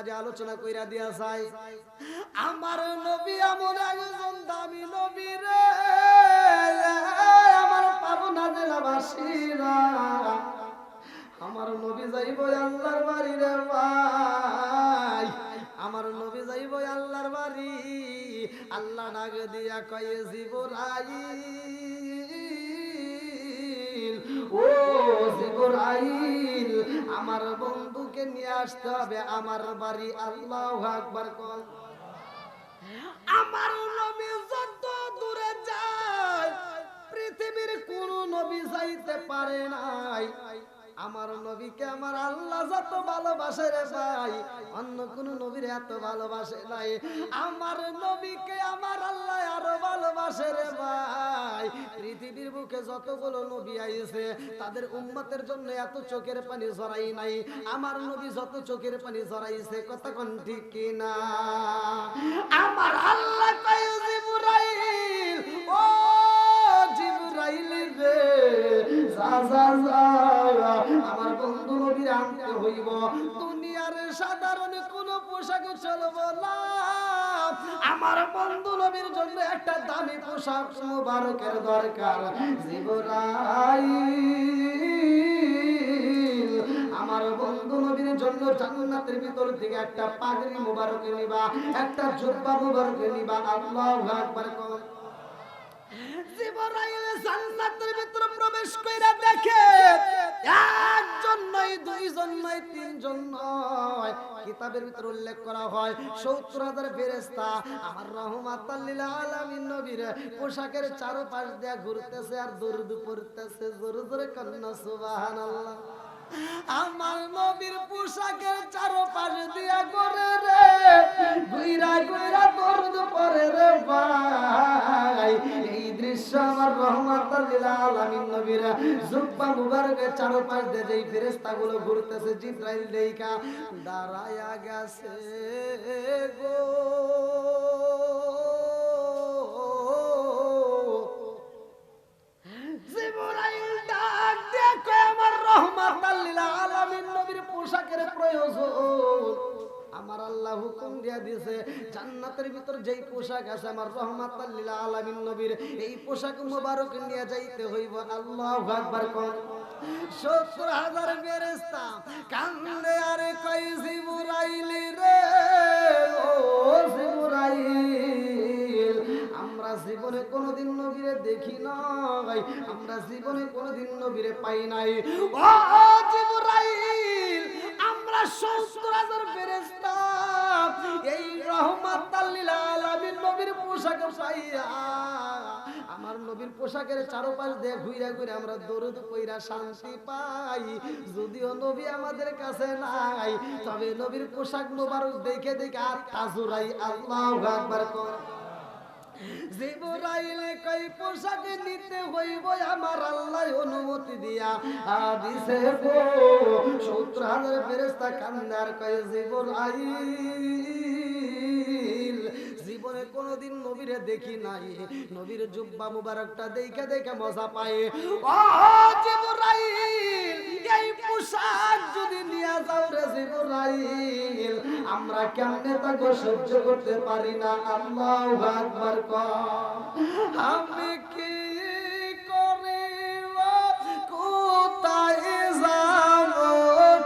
মাঝে আলোচনা কইরা দিয়া যায়। আমার নবী এমন একজন দামি নবী রে, আমার পাবনা জেলাবাসীরা, আমার নবী যাইব আল্লাহর বাড়ি রে ভাই, আমার নবী যাইব আল্লাহর বাড়ি। আল্লাহ ডাক দিয়া কয়ে জিবরাইল, ও জিবরাইল, আমার বন্ধুকে নিয়ে আসতে হবে আমার বাড়ি। আল্লাহু আকবার কর। আমার নবী যত দূরে যায় পৃথিবীর কোন নবী যাইতে পারে নাই। আমার নবীকে আমার আল্লাহ যত ভালোবাসে রে ভাই, অন্য কোন নবীর এত ভালোবাসে নাই। আমার নবীকে আমার আল্লাহ আরো ভালোবাসে রে ভাই। পৃথিবীর বুকে যতগুলো নবী আইছে তাদের উম্মতের জন্য এত চোখের পানি ঝরাই নাই। আমার নবী যত চোখের পানি ঝরাইছে, কথা কোন ঠিক কিনা? আমার আল্লাহ কয় জিবরাইল, ও জিবরাইল রে, যা যা যা, আমার বন্ধু নবীর আনতে হইব। দুনিয়ার সাধারণ কোন পোশাক চলব না, আমার বন্ধু নবীর জন্য একটা দামি পোশাক মুবারকের দরকার। জিবরাইল, আমার বন্ধু নবীর জন্য জান্নাতের ভিতর থেকে একটা পাগড়ি মুবারক নিবা, একটা জুব্বা মুবারক নিবা। আল্লাহু আকবার কর। জিবরাইল জান্নাতের ভিতরে প্রবেশ কইরা দেখে একজন নয়, দুইজন নয়, তিনজন নয়, কিতাবের ভিতরে উল্লেখ করা হয় ৭০,০০০ ফেরেশতা আমার রাহমাতাল লিল আলামিন নবীর পোশাকের চারপাশ দিয়ে ঘুরতেছে আর দরুদ পড়তেছে। জোরে জোরে কান্না সুবহানাল্লাহ। আমার নবীর পোশাকের চারপাশ দিয়া করে রে, ঘুইরা ঘুইরা দরুদ পড়ে রে ভাই। এই দৃশ্য আমার রাহমাতুল লিল আলামিন নবীর জুব্বা মুবারকের চারপাশ দিয়ে যেই ফেরেশতাগুলো ঘুরতেছে, জিবরাইল দেইখা দাঁড়ায়া গেছে গো। জিবরাইল ডাক দেখো আমার রাহমাতুল লিল আলামিন নবীর পোশাকের প্রয়োজন। আমার আল্লাহ হুকুম দিয়া দিয়েছে জান্নাতের ভিতর যেই পোশাক আছে আমার রাহমাতুল লিল আলামিন নবীর, এই পোশাক মুবারক নিয়ে যাইতে হইব। আল্লাহু আকবার কর। ৭০,০০০ ফেরেশতা কান্দে আর কই জিবরাইল রে, ও জিবরাইল, আমরা জীবনে কোনোদিন নবীরে দেখি নাই, আমরা জীবনে কোনোদিন নবীরে পাই নাই। ও জিবরাইল, আমরা ৭০,০০০ ফেরেশতা এই রাহমাতুল লিল আলামিন নবীর পোশাক পাইয়া আমার নবীর পোশাকের চারপাশ দিয়ে ঘুরে ঘুরে আমরা দরুদ পইরা শান্তি পাই। যদিও নবী আমাদের কাছে নাই, তবে নবীর পোশাক মোবারক দেখে দেখে আত্মা জুড়াই। আল্লাহু আকবার কর। জিবরাইল কই পোশাক নিতে হইব আমার আল্লাহ অনুমতি দিয়া দিছে গো। ৭০,০০০ ফেরেশতা কান্নার কই জিবরাইল, জীবনে কোনোদিন নবীরে দেখি নাই, নবীর জুব্বা মুবারকটা দেখে দেখে মজা পায়। ও জিবরাইল, এই পোশাক যদি নিয়ে যাও রে জিবরাইল, আমরা কেমনে তা সহ্য করতে পারি না। আল্লাহু আকবার কর। আমি কি করিব, কোথায় যাব,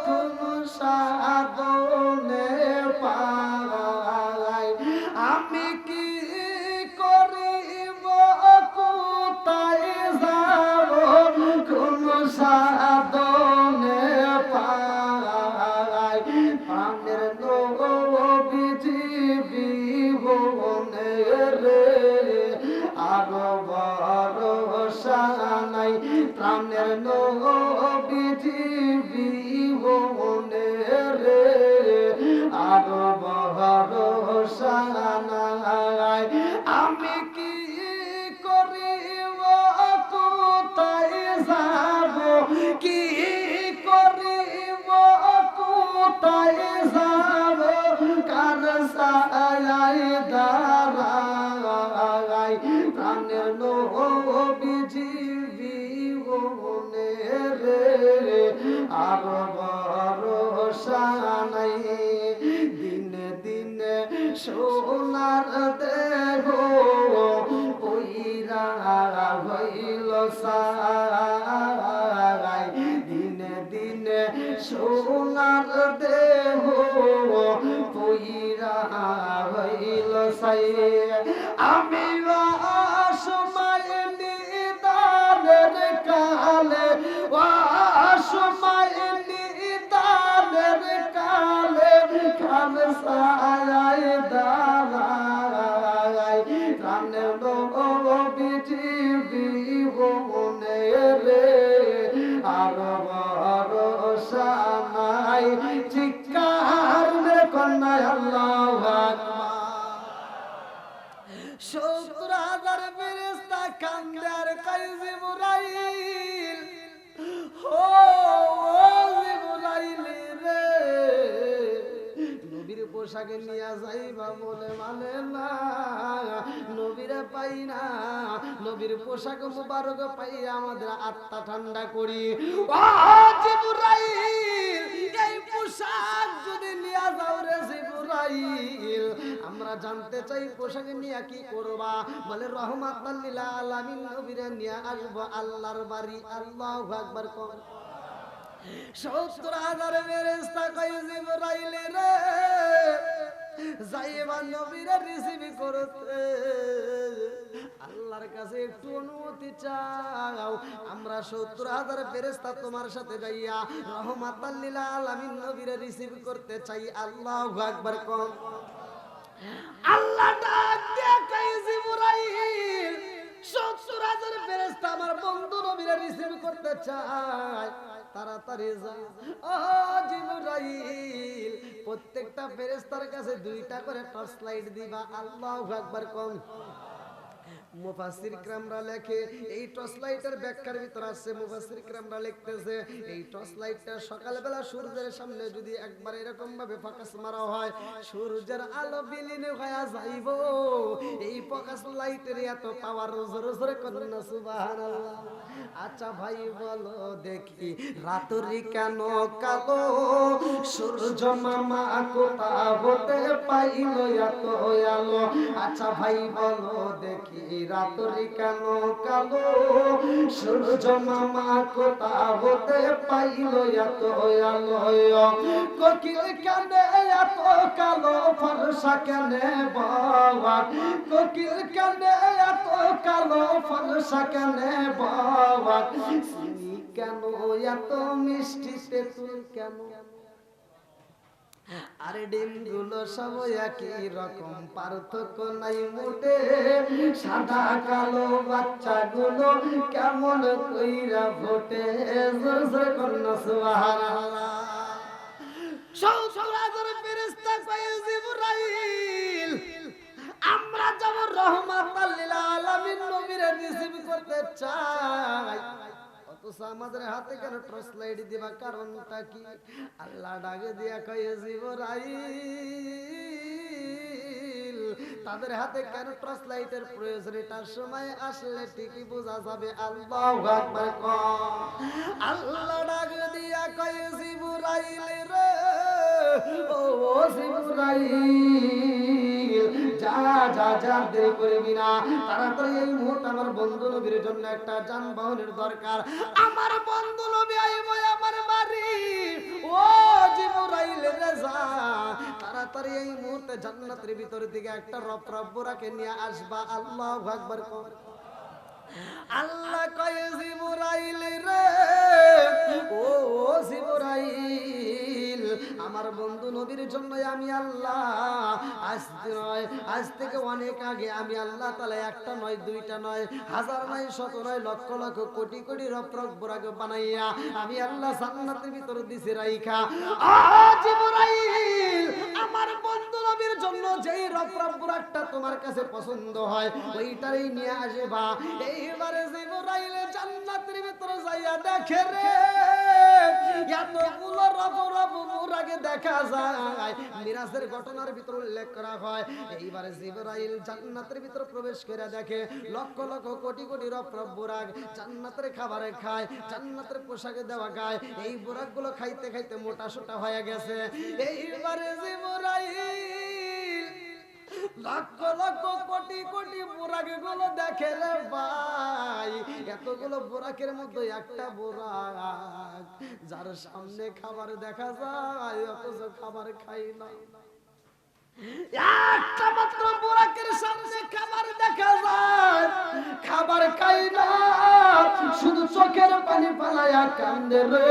কোন সাধনে পাই, আমি কি করিব, কোথায় যাব, কোন সাধনে পাই, প্রাণের নবীজি বিহনে রে আরো ভরসা নাই, প্রাণের নবীজি বিহনে রে আরো ভরসা নাই। আমি কি করিব, কোথায় যাব, কি করিব, কোথায় যাব, কার সায়ায় দাঁড়াই, প্রাণের নবীজি বিহনে রে আরো ভরসা নাই। সোনার দেহ পইরা হইল ছাই, দিনে দিনে সোনার দেহ পইরা হইল ছাই। আমি সময় নিদানের কালে, সময় নিদানের কালে খান সারাই দাঁড়াই, প্রাণে নবীজি বিহনে রে আর ভরসা নাই। চিৎকার মেরে কন্যায় আল্লাহু আকবার। 70,000 ফেরেশতা কান্দে আর কয় জিবরাইল, ও জিবরাইল রে, নবীর পোশাকে নিয়ে যাইবা বলে মানে না, নবীরে পাই না, নবীর পোশাক মুবারক পাই আমাদের আত্মা ঠান্ডা করি। ও জিবরাইল, এই পোশাক যদি নিয়ে যাও রে জিবরাইল, আমরা জানতে চাই পোশাক নিয়ে কি করবা? বলে রহমাতাল লিল আলামিন নবীরে নিয়ে আসবো আল্লাহর বাড়ি। আল্লাহু আকবার। 70,000 ফেরেশতা কয় জিবরাইল রে, যাইবা নবীরে রিসিভ করতে, আল্লাহর কাছে একটু অনুমতি চাও, আমরা 70,000 ফেরেশতা তোমার সাথে যাইয়া রহমাতাল লিল আলামিন নবীরে রিসিভ করতে চাই। আল্লাহু আকবার। কোন আল্লাহ ডাক দিয়া কয় জিবরাইল, 70,000 ফেরেশতা আমার বন্ধু নবীরে রিসিভ করতে চায়, তাড়াতাড়ি যাও। ও জিবরাইল, প্রত্যেকটা ফেরেশতার কাছে 2টা করে টর্চ লাইট দিবা। আল্লাহু আকবার। কোন মুফাসসির কিরামরা লেখে, এই টর্চ লাইটের ব্যাখ্যার ভিতর আছে, মুফাসসির কিরামরা লিখতেছে এই টর্চ লাইটটা সকালবেলা সূর্যের সামনে যদি একবার এরকম ভাবে ফোকাস মারা হয়, সূর্যের আলো বিলীন হয়ে যাইব। এই ফোকাস লাইটের এত পাওয়ার, জোরে জোরে করেন না সুবহানাল্লাহ। আচ্ছা ভাই বলো দেখি, রাত্রি কেন কালো, সূর্য মামা কোথা হতে পাইল এত আলো? আচ্ছা ভাই বলো দেখি, রাত্রি কেন কালো, সূর্য মামা কোথা হতে পাইল এত আলো? কোকিল কানে এত কালো, ফর্সা কেনে বাবা, কোকিল কানে এত কালো, ফর্সা কেনে বাবা, চিনি কেন এত মিষ্টি, তেঁতুল কেন? আরে ডিমগুলো সব একই রকম, পার্থক্য নাই মোটে, সাদা কালো বাচ্চাগুলো কেমন কইরা ফোটে। জোরে জোরে কন্যা সুবহানাল্লাহ। 70,000 ফেরেশতা কয় জিবরাইল, আমরা যাব রহমাতাল লিল আলামিন নবীরে রিসিভ করতে চাই, অথচ আমাদের হাতে কেন টর্চ লাইট দিবা? কারণটা কি? আল্লাহ ডাকে দিয়া কয় জিবরাইল, তাদের হাতে কেন টর্চ লাইটের প্রয়োজন? এটার সময় আসলে ঠিকই বোঝা যাবে। আল্লাহু আকবার। আল্লাহ ডাকে দিয়া কয় জিবরাইল রে, ও জিবরাইল, যা যা যা দেরি করবি না, তাড়াতাড়ি এই মুহূর্তে আমার বন্ধু নবীর জন্য একটা যানবাহনের দরকার। আমার বন্ধু নবী আইব আমার বাড়ি। ও জিবরাইল রে, যা তাড়াতাড়ি এই মুহূর্তে জান্নাতের ভিতর থেকে একটা রফরফ বুরাকে নিয়ে আসবা। আল্লাহু আকবার। আল্লাহ কয় জিবরাইল রে, ও জিবরাইল, আমার বন্ধু নবীর জন্য আমি আল্লাহ আজ থেকে অনেক আগে আমি আল্লাহ তাআলা একটা নয়, 2টা নয়, হাজার নয়, শত নয়, লক্ষ লক্ষ কোটি কোটি রফরফ বুরাকে বানাইয়া আমি আল্লাহ জান্নাতের ভিতর দিছি রাইখা। জিবরাইল, আমার বন্ধু নবীর জন্য যেই রফরফ বুরাকটা তোমার কাছে পছন্দ হয় ওইটারই নিয়ে আসবা। এইবারে জিবরাইল জান্নাতের ভিতর যাইয়া দেখে রে, এতগুলো রফরফ বুরাকে দেখা যায়, মিরাজের ঘটনার ভিতর উল্লেখ করা হয়। এইবারে জিবরাইল জান্নাতের ভিতর প্রবেশ করে দেখে লক্ষ লক্ষ কোটি কোটি রফরফ বুরাক জান্নাতের খাবারে খায়, জান্নাতের পোশাকে দেওয়া গায়, এই বুরাকগুলো খাইতে খাইতে মোটা সোটা হয়ে গেছে। এইবারে জিবরাইল লক্ষ লক্ষ কোটি কোটি বুরাক গুলো দেখে রে ভাই, এতগুলো বুরাকের মধ্যে একটা বুরাক যার সামনে খাবার দেখা যায় অথচ খাবার খাই না। একটা মাত্র বুরাকের সামনে খাবার দেখা যায়, খাবার খাই না, শুধু চোখের পানি পালায়া কান্দে রে।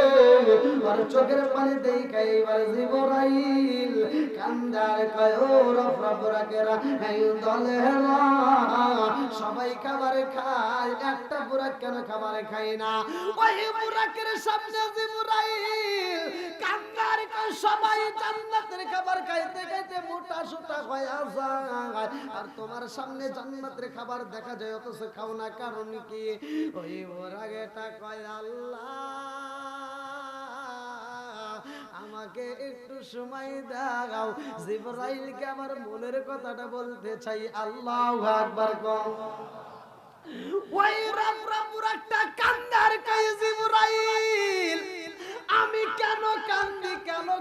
আর চোখের পানি দেই খাইবার জিবরাইল কান্দার কয় ও রফরা বুরাকেরা এই দলেরা সবাই খাবার খায়, একটা বুরাক কেন খাবার খায় না? ওই বুরাকের সামনে জিবরাইল কান্দার কয় সবাই জান্নাতের খাবার খাইতে খাইতে মোটা সুটা হয়ে যায়, আর তোমার সামনে জান্নাতের খাবার দেখা যায় অথচ খাও না, কারণ কি? ওই বুরাকেটা কয় আল্লাহ আমাকে একটু সময় দাও, জিবরাইলকে আমার মনের কথাটা বলতে চাই। আল্লাহু আকবার কও। ওই রফরা বুরাকটা কান্দার কয় জিবরাইল আমি কেন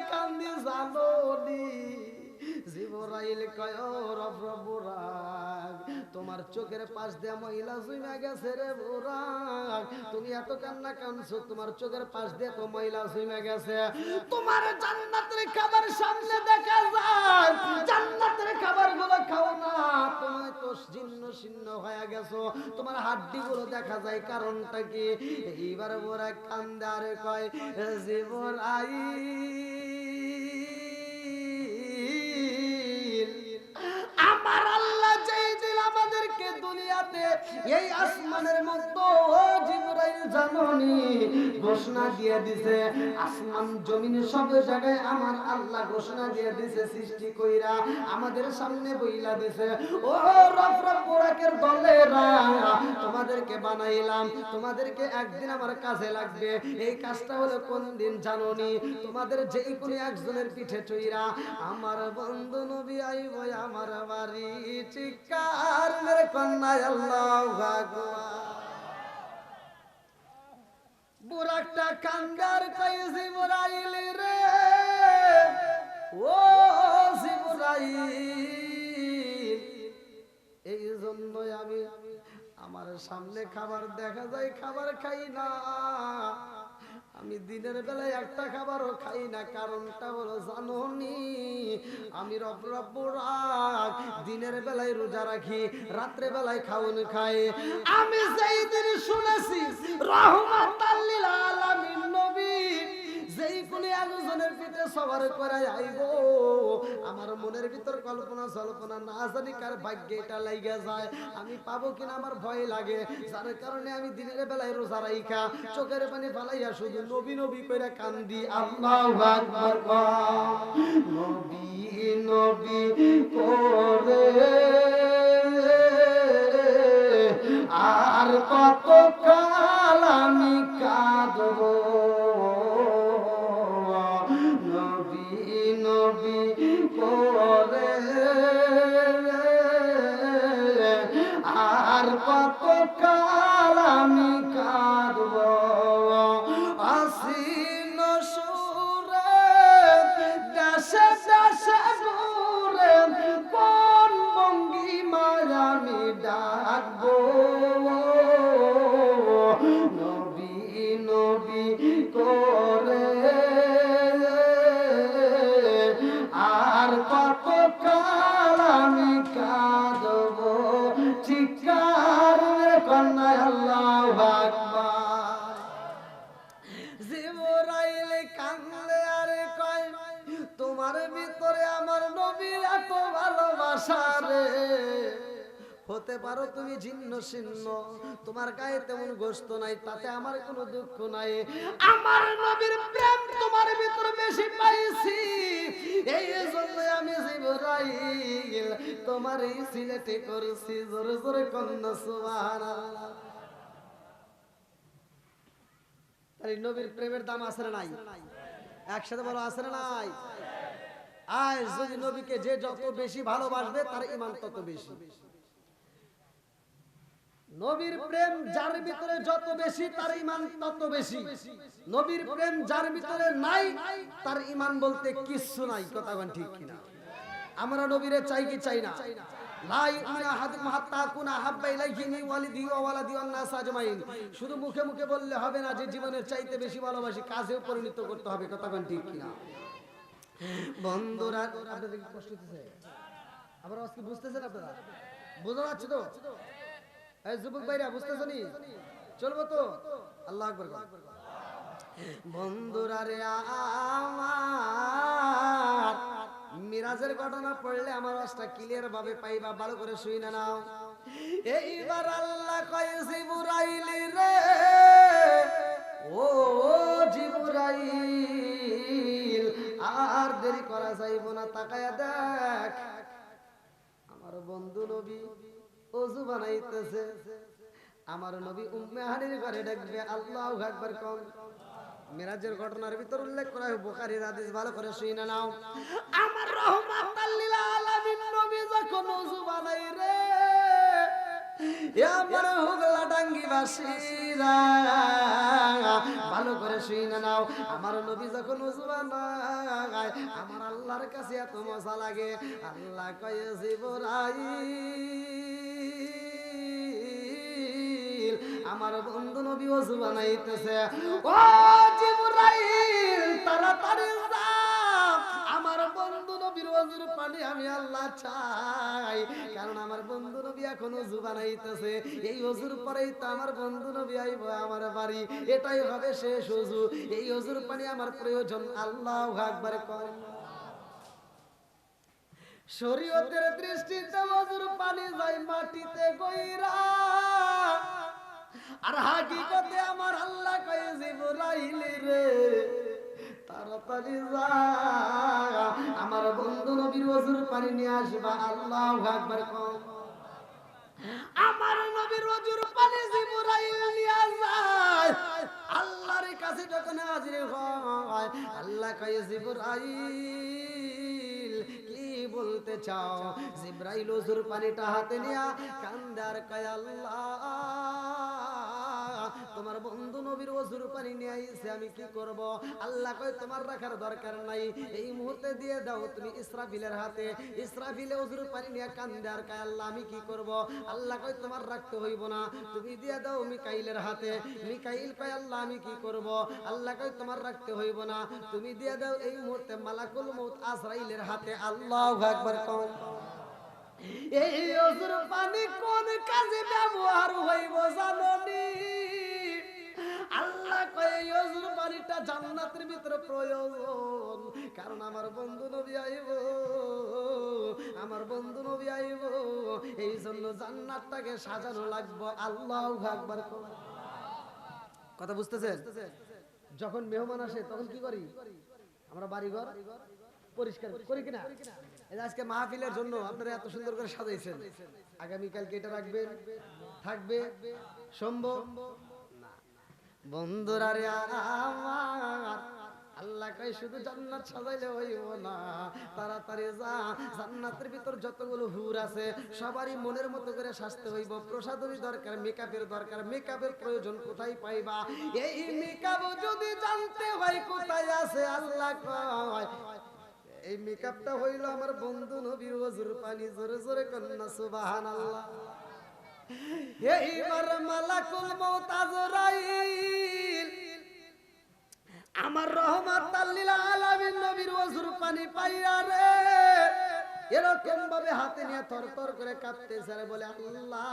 কান্দি জানো নি? জিবরাইল কয় ও রফরা বুরাক তোমার চোখের পাশ দিয়ে মহিলা জুইমা গেছে রে বুরাক, তুমি এত কান্না কাঁদছো, তোমার চোখের পাশ দিয়ে তো মহিলা জুইমা গেছে। তোমার জান্নাতের খাবার সামনে দেখা যায়, জান্নাতের খাবার গুলো খাও না, তুমি তো জীর্ণ শীর্ণ হয়ে গেছো, তোমার হাড্ডি গুলো দেখা যায়, কারণটা কি? এইবার বুরাক কান্দে আর কয় জিবরাইল আমার আল্লাহ যেই দিন আমাদেরকে দুনিয়াতে এই আসমানের মধ্যে ও জিবরাইল জানোনি ঘোষণা দিয়ে দিছে, আসমান জমিন সব জায়গায় আমার আল্লাহ ঘোষণা দিয়ে দিছে, সৃষ্টি কইরা আমাদের সামনে বইলা দিছে ও রফরা বুরাকের দলেরা তোমাদেরকে বানাইলাম, তোমাদেরকে একদিন আমার কাজে লাগবে। এই কাজটা হলো কোন দিন জানোনি? তোমাদের যেই কোনো একজনের পিঠে চইরা আমার বন্ধু নবী আইব আমার বাড়ি, চিৎকার মেরে কন্যা আল্লাহু আকবার। বুরাকটা কান্দার কই জিবরাইল রে ও জিবরাইল এই জন্যই আমি আমার সামনে খাবার দেখা যায় খাবার খাই না, আমি দিনের বেলায় একটা খাবারও খাই না, কারণটা হলো জানোনি আমি রফরা বুরাক দিনের বেলায় রোজা রাখি, রাত্রে বেলায় খাওন খাই। আমি যেই দিন শুনেছি রহমাতাল লিল আলামিন নবী যেই কোন একজনের পিঠে সবার করে আইব, আমার মনের ভিতর কল্পনা জল্পনা না জানি কার ভাগ্যে এটা লাগা যায়, আমি পাবো কিনা আমার ভয় লাগে, যার কারণে আমি দিনের বেলায় রোজা রাইখা চোখের পানি ফালাইয়া শুধু নবী নবী কইরা কান্দি। আল্লাহু আকবার। নবী নবী করে আর কত কাল আমি কাঁদবো, নবী করে আর কত কাল আমি কাঁদবো, আসিন সুরে দেশে দেশে ঘুরে কোন ভঙ্গিমায় আমি ডাকবো, নবী নবী করে আর কত কাল আমি কাঁদবো, চিৎকার কন্যা আল্লাহু আকবার। জিবরাইল কান্দে আর কয় তোমার ভিতরে আমার নবীর এত ভালোবাসা রে, হতে পারো তুমি জীর্ণ শীর্ণ, তোমার গায়ে তেমন গোশত নাই, তাতে আমার কোনো দুঃখ নাই, আমার নবীর প্রেম তোমার ভিতরে বেশি পাইছি, এই জন্য আমি জিবরাইল তোমার এই সিলেটে করেছি। জোরে জোরে কন্যা সুবহানাল্লাহ। তাই নবীর প্রেমের দাম আছে না নাই? একসাথে বলো আছে না নাই? আজ যদি নবীকে যে যত বেশি ভালোবাসবে তার ঈমান তত বেশি। নবীর প্রেম যার ভিতরে যত বেশি তার ঈমান তত বেশি, নবীর প্রেম যার ভিতরে নাই তার ঈমান বলতে কিচ্ছু নাই। কথা বলেন ঠিক কিনা? আমরা নবীরে চাই কি চাই না? লা ইউমিনু আহাদুকুম হাত্তা আকুনা হাব্বা ইলাইহি মিন ওয়ালিদিহি ওয়া ওয়ালাদিহি ওয়ান নাস আজমাইন। শুধু মুখে মুখে বললে হবে না যে জীবনের চাইতে বেশি ভালোবাসি, কাজেও পরিণত করতে হবে। কথা কোন ঠিক কিনা? বন্ধুরা আপনাদের কি কষ্ট হচ্ছে? আবার আজকে বুঝতেছেন আপনারা? বোঝা যাচ্ছে তো? এই যুবক ভাইরা বুঝতেছেন? চলবো তো? আল্লাহু আকবার। বন্ধুরা রে আমার, মিরাজের ঘটনা পড়লে আমার রাস্তা ক্লিয়ার ভাবে পাইবা, ভালো করে শুই না নাও। এইবার আল্লাহ কয় জিবরাইল রে, ও জিবরাইল আর দেরি করা যাইব না, তাকায়া দেখ আমার বন্ধু নবী ওযু বানাইতেছে। আমার নবী উম্মে হানির ঘরে ডাকবে। আল্লাহু আকবার কোন। মিরাজের ঘটনার ভিতর উল্লেখ করা হয় বুখারীর হাদিস, ভালো করে শুনে নাও। আমার রাহমাতাল লিল আলামিন নবী যখন ওযু বানাই রে, আমার হুগলা ডাঙ্গি বাসীরা ভালো করে শুনে নাও। আমার নবী যখন ওযু বানায় আমার আল্লাহর কাছে এত মজা লাগে। আল্লাহ কয় জিবরাইল আমার বন্ধু নবী ওযু বানাইতেছে। ও জিবরাইল তাড়াতাড়ি যা, আমার বন্ধু নবীর ওযুর পানি আমি আল্লাহ চাই, কারণ আমার বন্ধু নবী এখন ওযু বানাইতেছে। এই ওযুর পরেই তো আমার বন্ধু নবী আইব আমার বাড়ি, এটাই হবে শেষ ওযু। এই ওযুর পানি আমার প্রয়োজন। আল্লাহু আকবার কোন। শরীয়তের দৃষ্টিতে ওযুর পানি যায় মাটিতে গইরা, আর হাকিকতে আমার আল্লাহ কয় জিবরাইল রে তাড়াতাড়ি যা, আমার বন্ধু নবীর ওযুর পানি নিয়ে আসবা। আল্লাহু আকবার কোন। আমার নবীর ওযুর পানি জিবরাইল নিয়ে যায় আল্লাহর কাছে। যখন হাজির হয় আল্লাহ কয় জিবরাইল কি বলতে চাও? জিবরাইল ওযুর পানিটা হাতে নিয়া কান্দার কয় আল্লাহ তোমার বন্ধু নবীর ওযুর পানি নিয়ে আইছে, আমি কি করব? আল্লাহ কয় তোমার রাখার দরকার নাই, এই মুহূর্তে দিয়ে দাও তুমি ইসরাফিলের হাতে। ইসরাফিল ওযুর পানি নিয়ে কান্দে আর কয় আল্লাহ আমি কি করব? আল্লাহ কয় তোমার রাখতে হইব না, তুমি দিয়ে দাও মিকাইলের হাতে। মিকাইল কয় আল্লাহ আমি কি করব? আল্লাহ কয় তোমার রাখতে হইব না, তুমি দিয়ে দাও এই মুহূর্তে মালাকুল মউত আজরাইলের হাতে। আল্লাহু আকবার কোন। এই ওযুর পানি কোন কাজে ব্যবহার হইব জানোনি? আল্লাহ কয় এই ওযুর পানিটা জান্নাতের ভিতরে প্রয়োজন, কারণ আমার বন্ধু নবী আইব, আমার বন্ধু নবী আইব, এই জন্য জান্নাতটাকে সাজানো লাগবে। আল্লাহু আকবার। কথা বুঝতেছেন? যখন মেহমান আসে তখন কি করি আমরা? বাড়িঘর পরিষ্কার করি কিনা? এই আজকে মাহফিলের জন্য আপনারা এত সুন্দর করে সাজাইছেন, আগামীকালকে এটা রাখবেন, থাকবে সম্ভব না। বন্ধুরা রে আমার, আল্লাহ কয় শুধু জান্নাত সাজাইলে হইব না, তাড়াতাড়ি যা জান্নাতের ভিতর যতগুলো হুর আছে সবারই মনের মতো করে সাজতে হইব। প্রসাদনী দরকার, মেকআপের দরকার, মেকআপের প্রয়োজন কোথায় পাইবা? এই মেকআপ যদি জানতে হয় কোথায় আছে, আল্লাহ কয় এই মেকআপটা হইল আমার বন্ধু নবীর ওযুর পানি। জোরে জোরে কন্না সুবহানাল্লাহ। এইবার মালাকুল মউত আজরাইল আমার রহমাতাল লিল আলামিন নবীর ওযুর পানি পাইয়া রে এরকম ভাবে হাতে নিয়ে থরথর করে কাঁপতেছে আর বলে আল্লাহ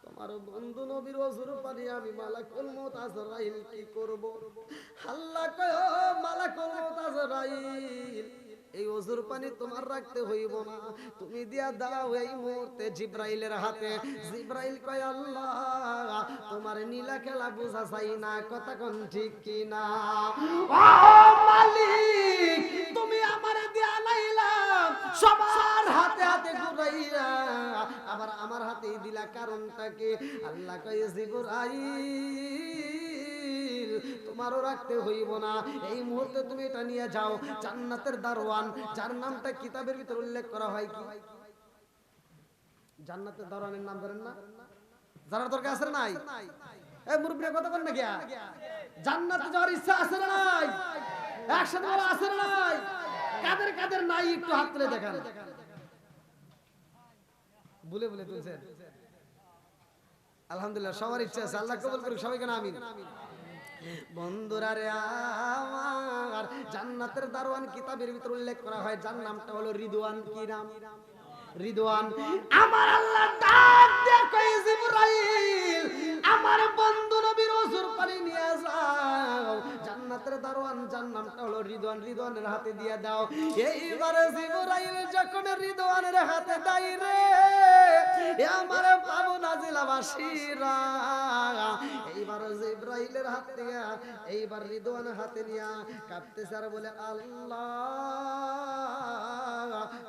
তোমার বন্ধু নবীর ওযুর পানি আমি মালাকুল মউত আজরাইল কি করব? আল্লাহ কয় ও মালাকুল মউত আজরাইল এই ওযুর পানি তোমার রাখতে হইব না, তুমি দিয়া দাও এই মুহূর্তে জিবরাইলের হাতে। জিবরাইল কয় আল্লাহ তোমার নীলা খেলা বুঝা চাই না, কথা কোন ঠিক কি না? ও মালিক তুমি আমারে দিয়া নাইলাম সবার হাতে হাতে ঘুরাইয়া আবার আমার হাতেই দিলা, কারণটা কি? আল্লাহ কয় জিবরাইল তোমারও রাখতে হইব না, এই মুহূর্তে তুমি এটা নিয়ে যাও। জান্নাতের দারওয়ান যার নামটা কিতাবের ভিতর উল্লেখ করা হয়, কি জান্নাতের দারওয়ানের নাম জানেন না? জানার দরকার আছে না? নাই এই মুরব্বিরা কথা বল না কি? জান্নাতে যাওয়ার ইচ্ছা আছে না নাই? একসাথে বলা আছে না নাই? কাদের কাদের নাই একটু হাত তুলে দেখান। বলে বলে তুলছেন। আলহামদুলিল্লাহ, সবার ইচ্ছা আছে, আল্লাহ কবুল করুক সবাইকে, আমিন। বন্ধুরা রে আমার, জান্নাতের দারওয়ান কিতাবের ভিতর উল্লেখ করা হয়, যার নামটা হলো রিদওয়ান। কি নাম? রিদওয়ান। আমার আল্লাহ ডাক দিয়ে কই, জিবরাইল আমার বন্ধু নবীর ওযুর পানি নিয়ে যাও, জান্নাতের দারওয়ান যার নামটা হলো রিদওয়ান, রিদওয়ানের হাতে দিয়ে দাও। এইবারে জিবরাইল যখন রিদওয়ানের হাতে দেয় রে, আমার পাবনা জেলাবাসীরা, এইবার জিবরাইলের হাত দিয়ে এইবার রিদওয়ানের হাতে নিয়া কাঁপতেছে আর বলে, আল্লাহ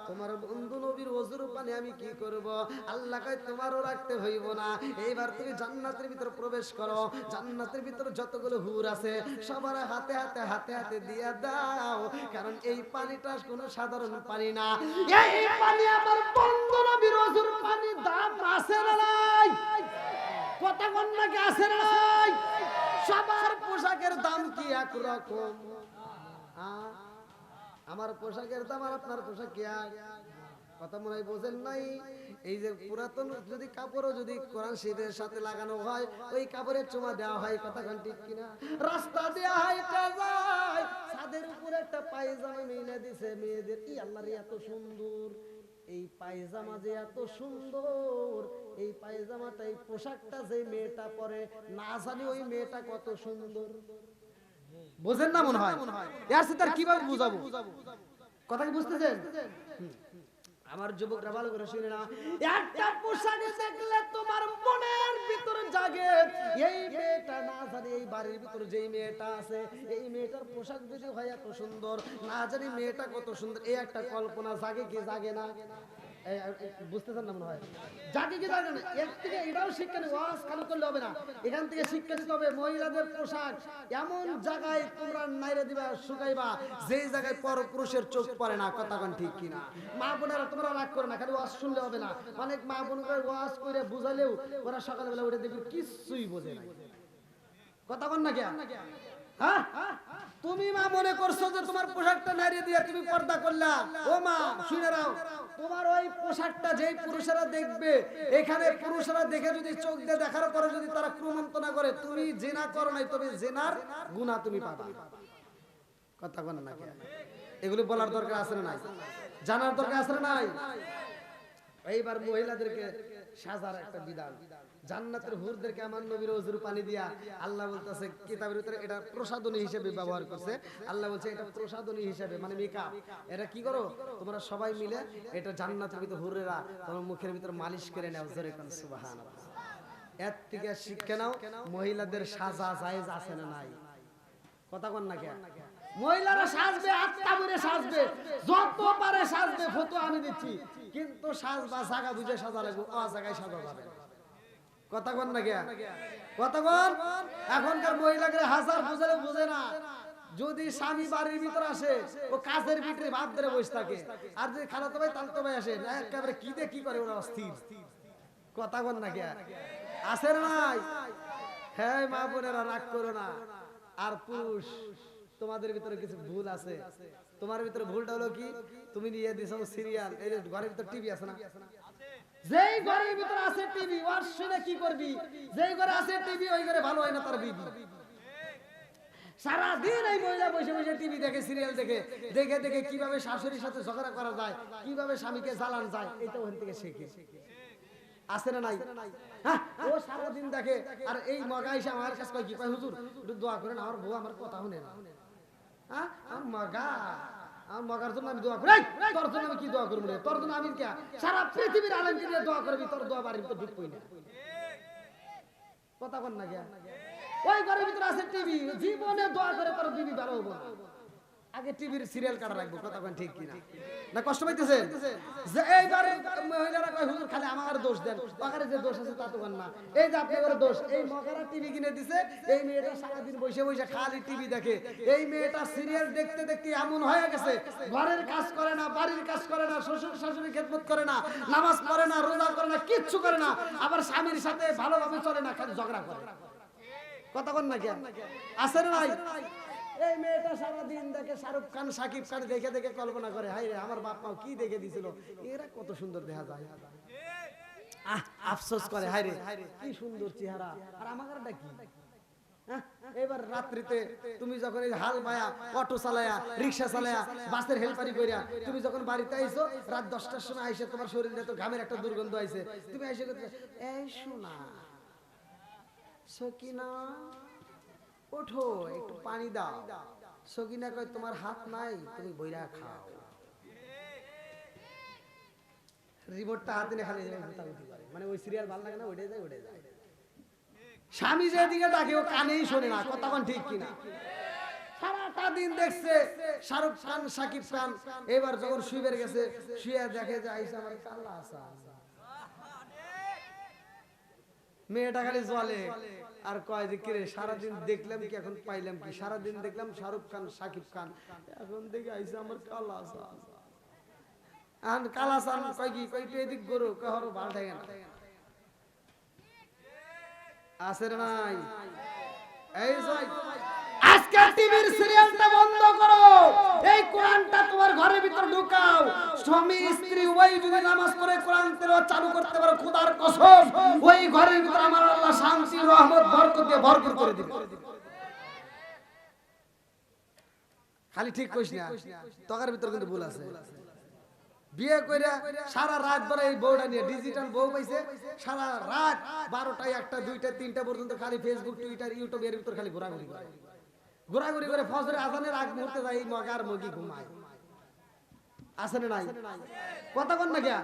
তোমার বন্ধু নবীর ওযুর পানি আমি কি করব? আল্লাহ কয় তোমারও রাখতে হইব না, এইবার তুমি জান্নাতের ভিতর প্রবেশ করো, জান্নাতের ভিতর যতগুলো হুর আছে সবার হাতে হাতে হাতে হাতে দিয়ে দাও, কারণ এই পানিটা কোনো সাধারণ পানি না, এই পানি আমার বন্ধু নবীর ওযুর পানি। দাম আছে না নাই? কথা কোন নাকি আছে না নাই? সবার পোশাকের দাম কি একরকম? আমার পোশাকের দাম আর আপনার পোশাক কি এক? কথা মনে হয় বোঝেন নাই। এই যে পুরাতন যদি কাপড়ও যদি কোরআন শরীফের সাথে লাগানো হয়, ওই কাপড়ের চুমা দেওয়া হয়, কথা কোন ঠিক কিনা? রাস্তা দেয়া হয় যায়, ছাদের উপরে একটা পায়জামা মেলে দিছে মেয়েদের, কি আল্লাহ রে এত সুন্দর এই পায়জামা, যে এত সুন্দর এই পায়জামাটা, এই পোশাকটা যে মেয়েটা পরে, না জানি ওই মেয়েটা কত সুন্দর। বোঝেন না মনে হয়? এর সাথে আর কিভাবে বুঝাবো? কথা কি বুঝতেছেন? আমার যুবকরা ভালো করে শুনে না, একটা পোশাকে দেখলে তোমার মনের ভিতরে জাগে, এই মেয়েটা না জানি এই বাড়ির ভিতরে যেই মেয়েটা আছে, এই মেয়েটার পোশাক যদি হয় এত সুন্দর, না জানি মেয়েটা কত সুন্দর, এই একটা কল্পনা জাগে কি জাগে না? বুঝতেছেন না মনে হয়? জাগে কি জাগে না? এর থেকে এটাও শিক্ষা নেই, ওয়াজ কান করলে হবে না, এখান থেকে শিক্ষা নিতে হবে। মহিলাদের পোশাক এমন জায়গায় তোমরা নাইরে দিবা, শুকাইবা, যেই জায়গায় পরপুরুষের চোখ পড়ে না, কথা কোন ঠিক কিনা? মা বোনেরা তোমরা রাগ করো না, খালি ওয়াজ শুনলে হবে না। অনেক মা বোনকে ওয়াজ করে বুঝালেও ওরা সকালবেলা উঠে দেখবে কিছুই বোঝে না, কথা কোন না কে? হ্যাঁ, তুমি মা মনে করছো যে তোমার পোশাকটা নাইরে দিয়ে তুমি পর্দা করলা, ও মা শুনে নাও, তোমার ওই পোশাকটা যেই পুরুষেরা দেখবে, এখানে পুরুষেরা দেখে যদি চোখ দিয়ে দেখার পরে যদি তারা ক্রমন্তনা করে, তুমি জিনা করো নাই, তবে জিনার গুনাহ তুমি পাবা, কথা কোন না কে? এগুলো বলার দরকার আছে না নাই? জানার দরকার আছে না নাই? এইবার মহিলাদেরকে সাজার একটা বিধান, জান্নাতের হুরদেরকে আমার নবীর ওযুর পানি দিয়া আল্লাহ বলতেছে কিতাবের ভিতরে এটা প্রসাদনী হিসেবে ব্যবহার করছে। আল্লাহ বলছে এটা প্রসাদনী হিসেবে, মানে মেকআপ। এটা কি করো তোমরা সবাই মিলে, এটা জান্নাতের ভিতর হুররা তোমার মুখের ভিতর মালিশ করে নাও, জোরে কোন সুবহানাল্লাহ। এর থেকে শিক্ষা নাও মহিলাদের সাজা জায়েজ আছে না নাই? কথা কোন না কে? মহিলারা সাজবে, আত্মা ভরে সাজবে, যত পারে সাজবে, ফটো আমি দিচ্ছি, কিন্তু সাজবা জায়গা বুঝে সাজা লাগবে, ও জায়গায় সাজা যাবে, কথা কোন না কে? কথা কোন? এখনকার মহিলাকে হাজার বুঝালে বুঝে না। যদি স্বামী বাড়ির ভিতর আসে, ও কাজের ভিতরে ভাত ধরে বসে থাকে, আর যদি খালাতো ভাই তালতো ভাই আসে, একেবারে কি দিয়ে কি করে ওরা অস্থির, কথা কোন না কে? আসে না নাই? হ্যাঁ মা বোনেরা রাগ করো না। আর পুরুষ, তোমাদের ভিতরে কিছু ভুল আছে। তোমার ভিতরে ভুলটা হলো কি, তুমি নিয়ে দিছো সিরিয়াল, এই ঘরের ভিতর টিভি আছে না? যেই ঘরের ভিতর আছে টিভি, ওর শুনে কি করবি? যেই ঘরে আছে টিভি, ওই ঘরে ভালো হয় না তার বিবি। সারা দিন এই মহিলা বসে বসে টিভি দেখে, সিরিয়াল দেখে, দেখে দেখে কিভাবে শাশুড়ির সাথে ঝগড়া করা যায়, কিভাবে স্বামীকে জ্বালান যায়, এটা ওখান থেকে শেখে। আছে না নাই? হ্যাঁ, ও সারা দিন দেখে, আর এই মগা এসে আমার কাছে কয় কি, কয় হুজুর একটু দোয়া করেন, আমার বউ আমার কথা শুনে না। হ্যাঁ, আমার মগা, আমার মগার জন্য আমি দোয়া করি। তোর জন্য আমি কি দোয়া করবো? তোর জন্য আমি কে? সারা পৃথিবীর আলেমকে দিয়ে দোয়া করবি, তোর দোয়া বাড়ির ভিতর ঢুকবই না, কথা কোন না কে? ওই ঘরের ভিতরে আছে টিভি, জীবনে দোয়া করে তোর বিবি ভালো হবো না। আগে টিভির সিরিয়াল কাটা রাখবো, কথা কোন ঠিক কিনা? না কষ্ট পাইতেছেন? যে এইবারে মহিলারা কয় হুজুর খালি আমার দোষ দেন, ওখানে যে দোষ আছে তা তো কোন না। এই যে আপনাদের দোষ, এই মগারা টিভি কিনে দিছে, এই মেয়েটা সারাদিন বসে বসে খালি টিভি দেখে, এই মেয়েটা সিরিয়াল দেখতে দেখতে এমন হয়ে গেছে, ঘরের কাজ করে না, বাড়ির কাজ করে না, শ্বশুর শাশুড়ি খেদমত করে না, নামাজ পড়ে না, রোজা করে না, কিচ্ছু করে না, আবার স্বামীর সাথে ভালোভাবে চলে না, খালি ঝগড়া করে, কথা কোন না কেন? আছে না নাই? এই মেয়েটা সারাদিন দেখে শাহরুখ খান সাকিব খান দেখে দেখে কল্পনা করে হাই রে আমার বাপ মা কি দেখে দিছিল, এরা কত সুন্দর দেখা যায়। আফসোস করে হাই রে কি সুন্দর চেহারা, আর আমারটা কি। এবার রাত্রিতে তুমি যখন এই হাল বায়া অটো চালায়া রিক্সা চালায়া বাসের হেল্পারি কইরা তুমি যখন বাড়িতে আইছো রাত 10টার সময় আইসে তোমার শরীরে তো ঘামের একটা দুর্গন্ধ আইছে, তুমি আইসে এই শোনা সকিনা ওঠো একটু পানি দাও। সকিনা কয় তোমার হাত নাই তুমি বইরা খাও। রিমোটটা হাতে নিয়ে খালি মানে ওই সিরিয়াল ভালো লাগে না, ওইটাই যায় ওইটাই যায়। স্বামী যেদিকে ডাকে ও কানেই শোনে না, কথা কোন ঠিক কিনা। সারাটা দিন দেখছে শাহরুখ খান সাকিব খান, এবার যখন শুইবার গেছে শুয়ে দেখে যে আইসা আমার কাল্লা আসা, মেয়েটা খালি জলে আর কয় যে কিরে সারাদিন দেখলাম কি এখন পাইলাম কি, সারাদিন দেখলাম শাহরুখ খান সাকিব খান, এখন দেখে আইসা আমার কাল্লা আসা। আর কালা সান কয় কি কই তুই এদিক গরু কহর ভাল থাকে না আসের নাই। এই যাই আজকে টিভির সিরিয়ালটা বন্ধ করো, এই কোরআনটা তোমার ঘরের ভিতর ঢুকাও। স্বামী স্ত্রী ওই যদি নামাজ পড়ে কোরআন তেলাওয়াত চালু করতে পারো, খোদার কসম ওই ঘরের ভিতর আমার আল্লাহ শান্তি রহমত বরকত দিয়ে ভরপুর করে দিবে। খালি ঠিক কইস না, তকার ভিতর কিন্তু ভুল আছে। বিয়ে কইরা সারা রাত ধরে এই বউটা নিয়ে ডিজিটাল বউ পাইছে, সারা রাত 12টা 1টা 2টা 3টা পর্যন্ত খালি ফেসবুক টুইটার ইউটিউব এর ভিতর খালি ঘোরাঘুরি করে, ঘোরাঘুরি করে ফজরের আজানের আগ মুহূর্তে যাই মগার মগি ঘুমায়। আছে না নাই কথা কোন না গিয়া,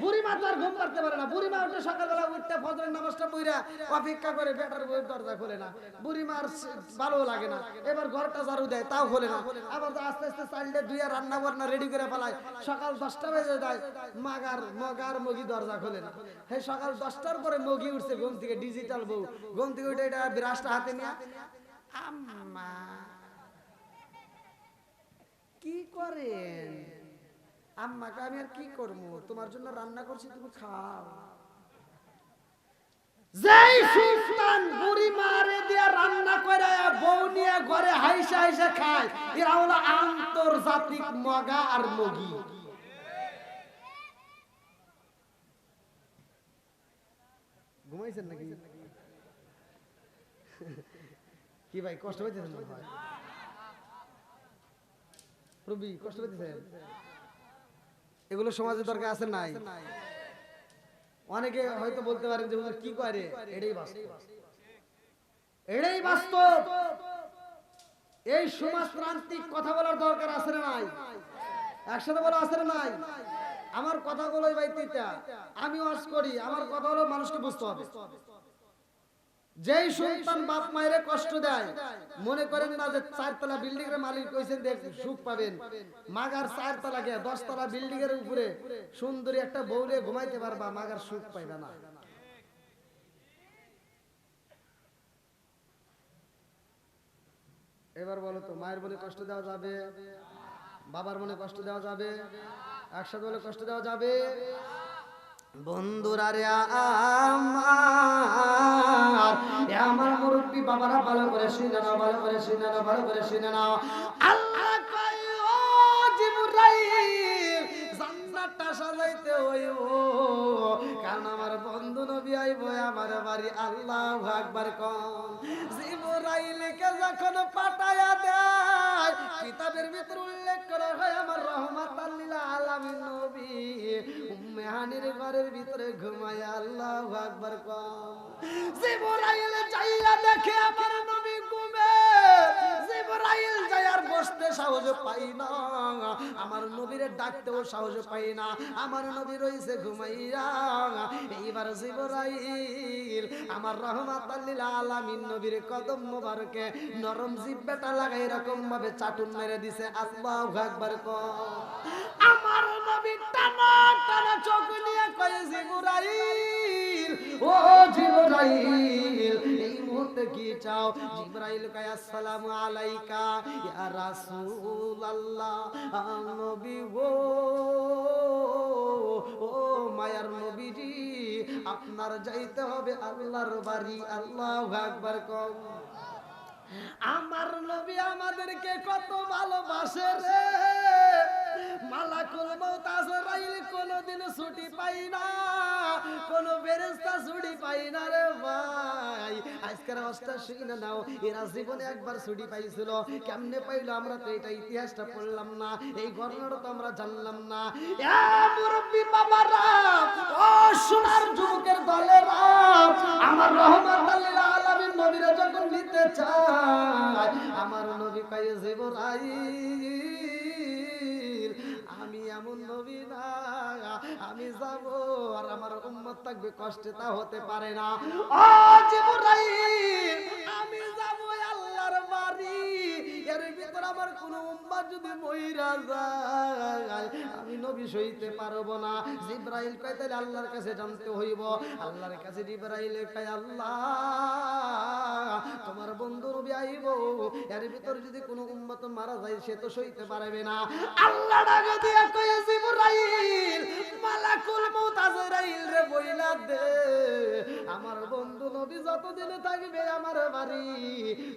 বুড়ি মা তো আর ঘুম পারতে পারে না। বুড়ি মা উঠে সকালবেলা উঠতে ফজরের নামাজটা পড়া অপেক্ষা করে, বেটার বউয়ের দরজা খোলে না, বুড়ি মার ভালো লাগে না, এবার ঘরটা ঝাড়ু দেয় তাও খোলে না, আবার আস্তে আস্তে চাইলে ধুইয়া রান্না বান্না রেডি করে ফেলায়, সকাল 10টা বেজে যায় মগার মগি দরজা খোলে না। সেই সকাল 10টার পরে মগি উঠছে ঘুম থেকে, ডিজিটাল বউ ঘুম থেকে উঠে এটা বিরাজটা হাতে নিয়ে আম্মা কি করেন, আম্মাকে আমি আর কি করবো, তোমার জন্য রান্না করছি তুমি খাও। যেই সুলতান বুড়ি মারে দিয়া রান্না করে বউ নিয়ে ঘরে হাইসা হাইসা খায়, এরা হলো আন্তর্জাতিক মগা আর মগি। ঘুমাইছেন নাকি কি ভাই, কষ্ট হইতেছেন না ভাই? রবি কষ্ট হইতেছেন? এগুলো সমাজে দরকার আছে নাই? অনেকে হয়তো বলতে পারেন যে কি করে, এটাই বাস্তব, এটাই বাস্তব। এই সমাজতান্ত্রিক কথা বলার দরকার আছে না নাই? একসাথে বলা আছে না নাই? আমার কথাগুলোই ভাই তিতা, আমি ওয়াজ করি, আমার কথা হলো মানুষকে বুঝতে হবে। যেই সন্তান বাপ মায়ের কষ্ট দেয়, মনে করেন না যে 4 তলা বিল্ডিং এর মালিক কইছেন দেখ সুখ পাবেন, মাগার 4 তলা গে 10 তলা বিল্ডিং এর উপরে সুন্দরী একটা বউলে ঘুমাইতে পারবা, মাগার সুখ পাইবা না। এবার বলো তো, মায়ের মনে কষ্ট দেওয়া যাবে, বাবার মনে কষ্ট দেওয়া যাবে, একসাথে বলে কষ্ট দেওয়া যাবে? বন্ধুরা রে আমার মুরব্বী বাবারা ভালো করে শুনে নাও, ভালো করে শুনে নাও, ভালো করে শুনে নাও। আল্লাহ কয় ও জিবরাইল জান্নাতটা সাজাইতে হইব, কারণ আমার বন্ধু নবী আইব আমার বাড়ি। আল্লাহু আকবার কোন। জিবরাইলকে যখন পাঠায়া দেয়, কিতাবের ভিতর উল্লেখ করা হয় আমার রহমাতাল লিল আলামিন নবী উম্মে হানির ঘরের ভিতরে ঘুমায়। আল্লাহু আকবার কোন। জিবরাইল যাইয়া দেখে আমার নবী ঘুমে, জিবরাইল যায় আর বসতে সাহস পাই না, আমার নবীরে ডাকতেও সাহস পাই না, আমার নবী রইছে ঘুমাইয়া। এইবার জিবরাইল আমার রহমাতাল লিল আলামিন নবীর কদম মোবারকে নরম জিহ্বাটা লাগাই এরকম ভাবে চাটুন মেরে দিছে। আল্লাহু আকবার কোন। আমার নবী টানা টানা চোখ নিয়ে কয় জিবরাইল ও জিবরাইল এই মুহূর্তে কি চাও? জিবরাইল কয় আসসালামু আলাইকা ইয়া রাসূলুল্লাহ। নবী গো, ও মায়ার নবীজি আপনার যাইতে হবে আল্লাহর বাড়ি। আল্লাহু আকবার কোন। আমার নবী আমাদেরকে কত ভালোবাসে রে। মালাকুল মউত আজরাইল কোনদিন ছুটি পাই না, কোন ফেরেশতা ছুটি পাই না রে ভাই। আজকের অবস্থা শুই না নাও, এরা জীবনে একবার ছুটি পাইছিল, কেমনে পাইলো আমরা তো এটা ইতিহাসটা পড়লাম না, এই ঘটনাটা তো আমরা জানলাম না। এ মুরব্বি বাবারা, ও সোনার যুবকের দলেরা, আমার রহমাতুল লিল আলামিন নবীরা যখন নিতে চায়, আমার নবী কয় জিবরাইল আমি এমন নবী না, আমি যাব আর আমার উম্মত থাকবে কষ্টে, তা হতে পারে না। ও জিবরাইল আমি যাব আল্লাহর বাড়ি, এর ভিতর আমার কোন উম্মত যদি মইরা যায় আমি নবী সইতে পারবো না। জিবরাইল কয় তাহলে আল্লাহর কাছে জানতে হইব। আল্লাহর কাছে জিবরাইল কয় আল্লাহ তোমার বন্ধু নবী আইব, এর ভিতর যদি কোনো উম্মত মারা যায় সে তো সইতে পারবে না। আল্লাহ ডাকে দিয়া কয় জিবরাইল মালাকুল মউত আজরাইল রে বইলা দে আমার বন্ধু নবী যতদিন থাকবে আমার বাড়ি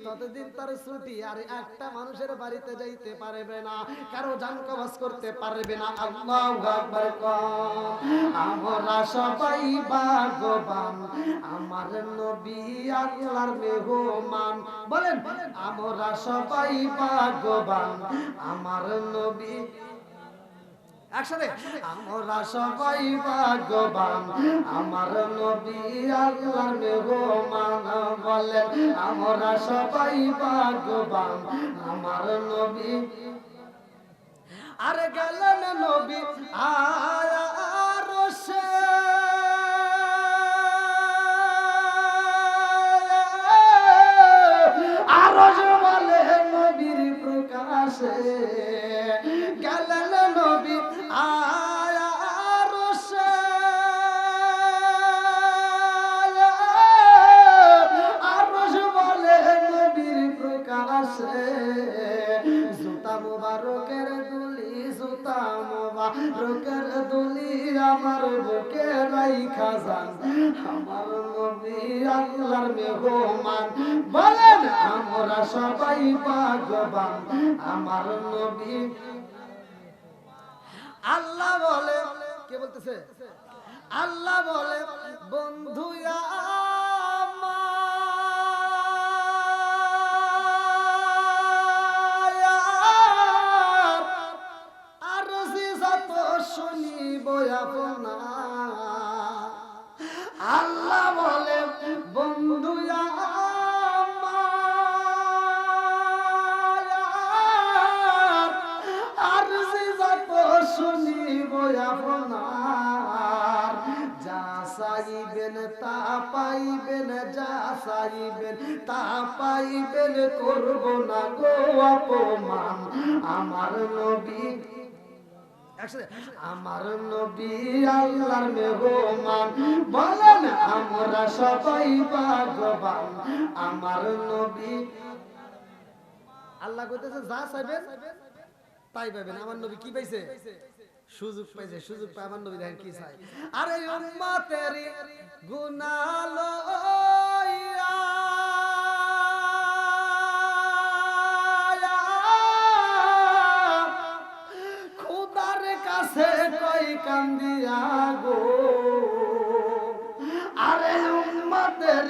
ততদিন তার ছুটি আর একটা মানুষের বাড়িতে যাইতে পারবে না, কারো জান কবজ করতে পারবে না। আল্লাহু আকবার কও। আমরা সবাই ভাগ্যবান আমার নবী আল্লাহর মেহমান। বলেন আমরা সবাই ভাগ্যবান আমার নবী, একসাথে আমরা সবাই ভাগ্যবান আমার নবী আল্লাহর মেহমান। বলেন আমরা সবাই ভাগ্যবান আমার নবী। আরে গেলেন নবী আরশে, আরশ বলে নবীর প্রকাশে, গেলেন নবী আরশে, আরশ বলে নবীর প্রকাশে। জুতা মুবারকের দুলি, জুতা মুবারকের দুলি আমার বুকে রাইখা যান আমার নবী আল্লাহর মেহমান। বলেন আমরা সবাই ভাগ্যবান আমার নবী। আল্লাহ বলে, কে বলতেছে? আল্লাহ বলে বন্ধু আর যত শুনিব আপনার। আল্লাহ বলে বন্ধু আর যত শুনিব আপনার। যা চাইবেন তা পাইবেন, যা চাইবেন তা পাইবেন, করব না গো অপমান আমার নবী। আমার নবী আল্লাহর মেহমান। বলেন আমরা সবাই ভাগ্যবান আমার নবী। আল্লাহ কইতেছে যা চাইবেন তাই পাবেন। আমার নবী কি পাইছে? সুযোগ পাইছে। সুযোগ পায় আমার নবী দেখেন কি চাই। আরে উম্মতের গুনাহ লইয়া খোদার কাছে কই কান্দিয়া গো। আরে উম্মতের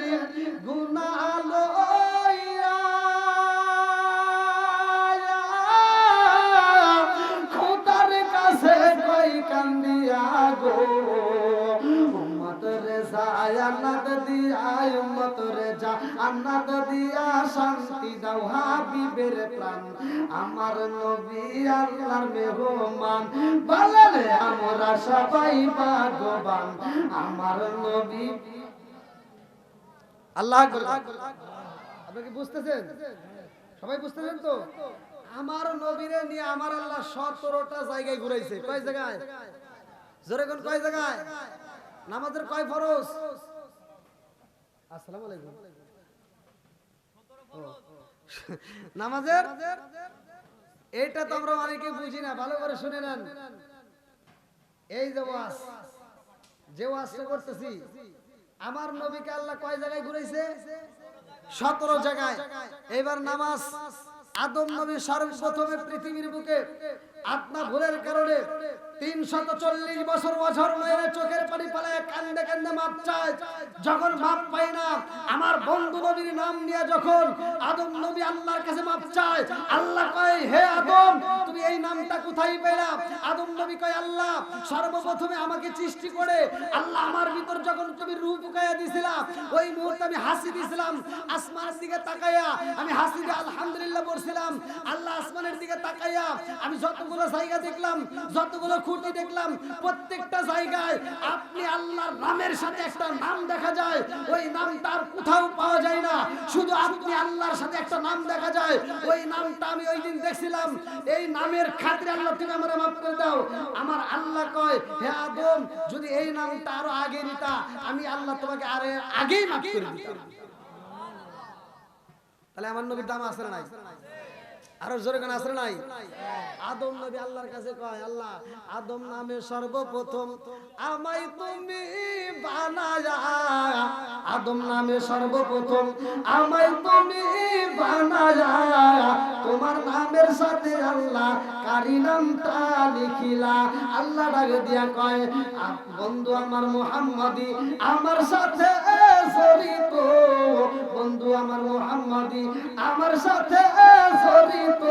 গুনাহ লইয়া খোদার কাছে কই কান্দিয়া গো। উম্মত রে জান্নাত দিয়া, উম্মত রে জান্নাত দিয়া শান্তি দাও হাবিবের প্রাণ আমার নবী আল্লাহর মেহমান। বলেন আমরা সবাই ভাগ্যবান আমার নবী। আল্লাহ আপনি কি বুঝতেছেন? সবাই বুঝতেছেন তো? আমার নবীরে নিয়ে আমার আল্লাহ 17টা জায়গায় ঘুরাইছে। কয় জায়গায়? জোরে কোন কয় জায়গায়? নামাজের কয় ফরজ? আসসালামু আলাইকুম। নামাজের এইটা তো আমরা অনেকে বুঝি না, ভালো করে শুনে নেন। এই যে ওয়াজ, যে ওয়াজটা করতেছি, আমার নবীকে আল্লাহ কয় জায়গায় ঘুরাইছে? 17 জায়গায়। এবার নামাজ আদম নবী সর্বপ্রথমে পৃথিবীর বুকে আপনা ভুলের কারণে 340 বছর বছর মেরে চোখের পানি পালায় কান্দে কান্দে মাপ চায়। যখন মাপ পায় না, আমার বন্ধু নবীর নাম নিয়ে যখন আদম নবী আল্লাহর কাছে মাপ চায়, আল্লাহ কয় হে আদম তুমি এই নামটা কোথায় পেলা? আদম নবী কয় আল্লাহ সর্বপ্রথমে আমাকে সৃষ্টি করে আল্লাহ আমার ভিতর যখন তুমি রূহ ঢুকাইয়া দিছিলা, ওই মুহূর্তে আমি হাসি দিছিলাম, আসমানের দিকে তাকাইয়া আমি হাসি দিয়ে আলহামদুলিল্লাহ বলছিলাম। আল্লাহ আসমানের দিকে তাকাইয়া আমি যতগুলো জায়গা দেখলাম, যতগুলো খুঁটি দেখলাম, প্রত্যেকটা জায়গায় আপনি আল্লাহর নামের সাথে একটা নাম দেখা যায়, ওই নামটা আর কোথাও পাওয়া যায় না, শুধু আপনি আল্লাহর সাথে একটা নাম দেখা যায়। ওই নামটা আমি ওই দিন দেখছিলাম, এই নামের খাতিরে আল্লাহ তুমি আমারে মাফ করে দাও। আমার আল্লাহ কয় হে আদম যদি এই নামটা আরো আগে নিতা, আমি আল্লাহ তোমাকে আরে আগেই মাফ করে দিতাম। তাহলে আমার নবীর দাম আছে না নাই? আরো জোরে গান আছে নাই? আদম নবী আল্লাহর কাছে কয় আল্লাহ আদম নামে সর্বপ্রথম আমায় তুমি বানায়া, আদম নামে সর্বপ্রথম আমায় তুমি বানায়া, তোমার নামের সাথে আল্লাহ কারি নামটা লিখিলা। আল্লাহ ডাকে দিয়া কয় বন্ধু আমার মুহাম্মাদি আমার সাথে জড়িত, বন্ধু আমার মুহাম্মাদি আমার সাথে জড়িত,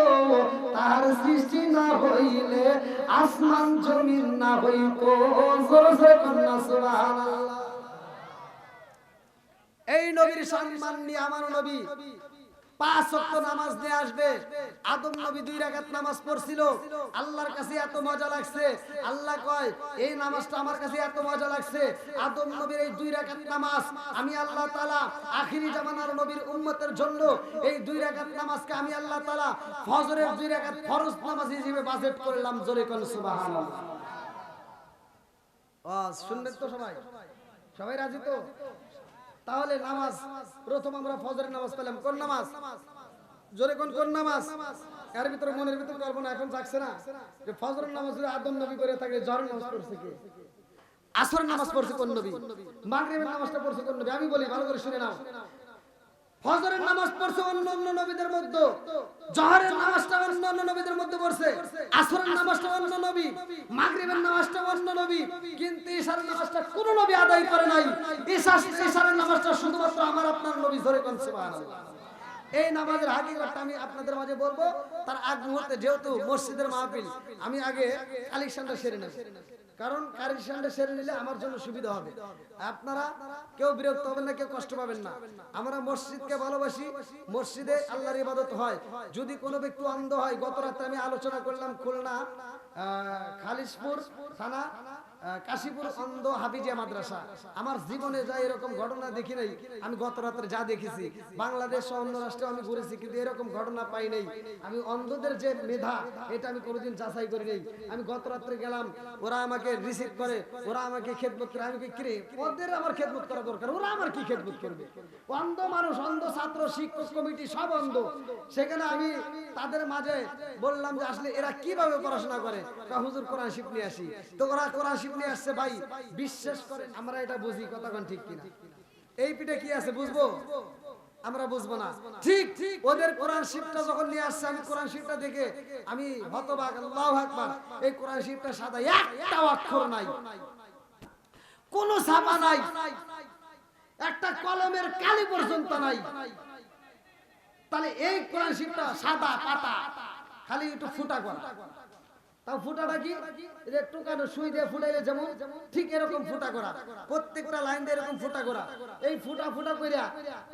তার সৃষ্টি না হইলে আসমান জমিন না হইত। জোরে কন্যা সুবহানাল্লাহ। এই নবীর সম্মান নিয়ে আমার নবী 5 ওয়াক্ত নামাজ নিয়ে আসবে। আদম নবী 2 রাকাত নামাজ পড়ছিল, আল্লাহর কাছে এত মজা লাগছে। আল্লাহ কয় এই নামাজটা আমার কাছে এত মজা লাগছে, আদম নবীর এই 2 রাকাত নামাজ আমি আল্লাহ তাআলা আখিরি জামানার নবীর উম্মতের জন্য এই 2 রাকাত নামাজকে আমি আল্লাহ তাআলা ফজরের 2 রাকাত ফরজ নামাজ হিসেবে বাজেট করলাম। জোরে কোন সুবহানাল্লাহ। শুনবেন তো সবাই? সবাই রাজি তো? তাহলে নামাজ প্রথম আমরা ফজরের নামাজ পেলাম। কোন নামাজ? জোরে কোন কোন নামাজ? এর ভিতরে মনের ভিতরে কল্পনা এখন জাগছে না যে ফজরের নামাজ যদি আদম নবী করে থাকে, জোহরের নামাজ পড়ছে কে? আসরের নামাজ পড়ছে কোন নবী? মাগরিবের নামাজটা পড়ছে কোন নবী? আমি বলি ভালো করে শুনে নাও। ফজরের নামাজ পড়ছে অন্য নবীদের মধ্যে, জোহরের নামাজটা অন্য নবীদের মধ্যে পড়ছে, আসরের নামাজটা অন্য নবী, মাগরিবের নামাজটা অন্য নবী, কিন্তু ইশারের নামাজটা কোন নবী আদায় করে নাই। ইশারের নামাজটা শুধুমাত্র আমার আপনার নবী। জোরে কোন সুবহানাল্লাহ। এই নামাজের হাকিকতটা আমি আপনাদের মাঝে বলবো, তার আগ মুহূর্তে যেহেতু মসজিদের মাহফিল, আমি আগে কালেকশনটা সেরে নেব, কারণ কালেকশনটা সেরে নিলে আমার জন্য সুবিধা হবে। আপনারা কেউ বিরক্ত হবেন না, কেউ কষ্ট পাবেন না। আমরা মসজিদকে ভালোবাসি, মসজিদে আল্লাহর ইবাদত হয়। যদি কোনো ব্যক্তি অন্ধ হয়, গত রাতে আমি আলোচনা করলাম খুলনা খালিশপুর থানা কাশীপুর অন্ধ হাফিজিয়া মাদ্রাসা। আমার জীবনে যা এরকম ঘটনা দেখি নাই। আমি গত রাতে যা দেখেছি, বাংলাদেশ ও অন্য রাষ্ট্রে আমি ঘুরেছি, কিন্তু এরকম ঘটনা পাই নাই। আমি অন্ধদের যে মেধা, এটা আমি কোনোদিন যাচাই করি নাই। আমি গত রাত্রে গেলাম, ওরা আমাকে রিসিভ করে, ওরা আমাকে খেদমত করে। আমি কি রে, ওদের আমার খেদমত করা দরকার, ওরা আমার কি খেদমত করবে? অন্ধ মানুষ, অন্ধ ছাত্র, শিক্ষক কমিটি সব অন্ধ। সেখানে আমি তাদের মাঝে বললাম যে আসলে এরা কিভাবে পড়াশোনা করে। হুজুর কোরআন শিখ নিয়ে আসি। তো ওরা কোরআন শিখ নিয়ে আসছে। ভাই বিশ্বাস করেন আমরা এটা বুঝি, কতক্ষণ ঠিক কিনা? এই পিঠে কি আছে বুঝবো? আমরা বুঝবো না। ঠিক ওদের কোরআন শিফটা যখন নিয়ে আসছে, আমি কোরআন শিফটা দেখে আমি হতবাক। আল্লাহু আকবার। এই কোরআন শিফটা সাদা, একটা অক্ষর নাই, কোনো ছাপা নাই, একটা কলমের কালি পর্যন্ত নাই। তাহলে এই কোরআন শিফটা সাদা পাতা, খালি একটু ফুটা করা। তাও ফুটাটা কি? যে টুকানো সুই দিয়ে ফুটাইলে যেমন ঠিক এরকম ফুটা করা, প্রত্যেকটা লাইন দিয়ে এরকম ফুটা করা। এই ফুটা কইরা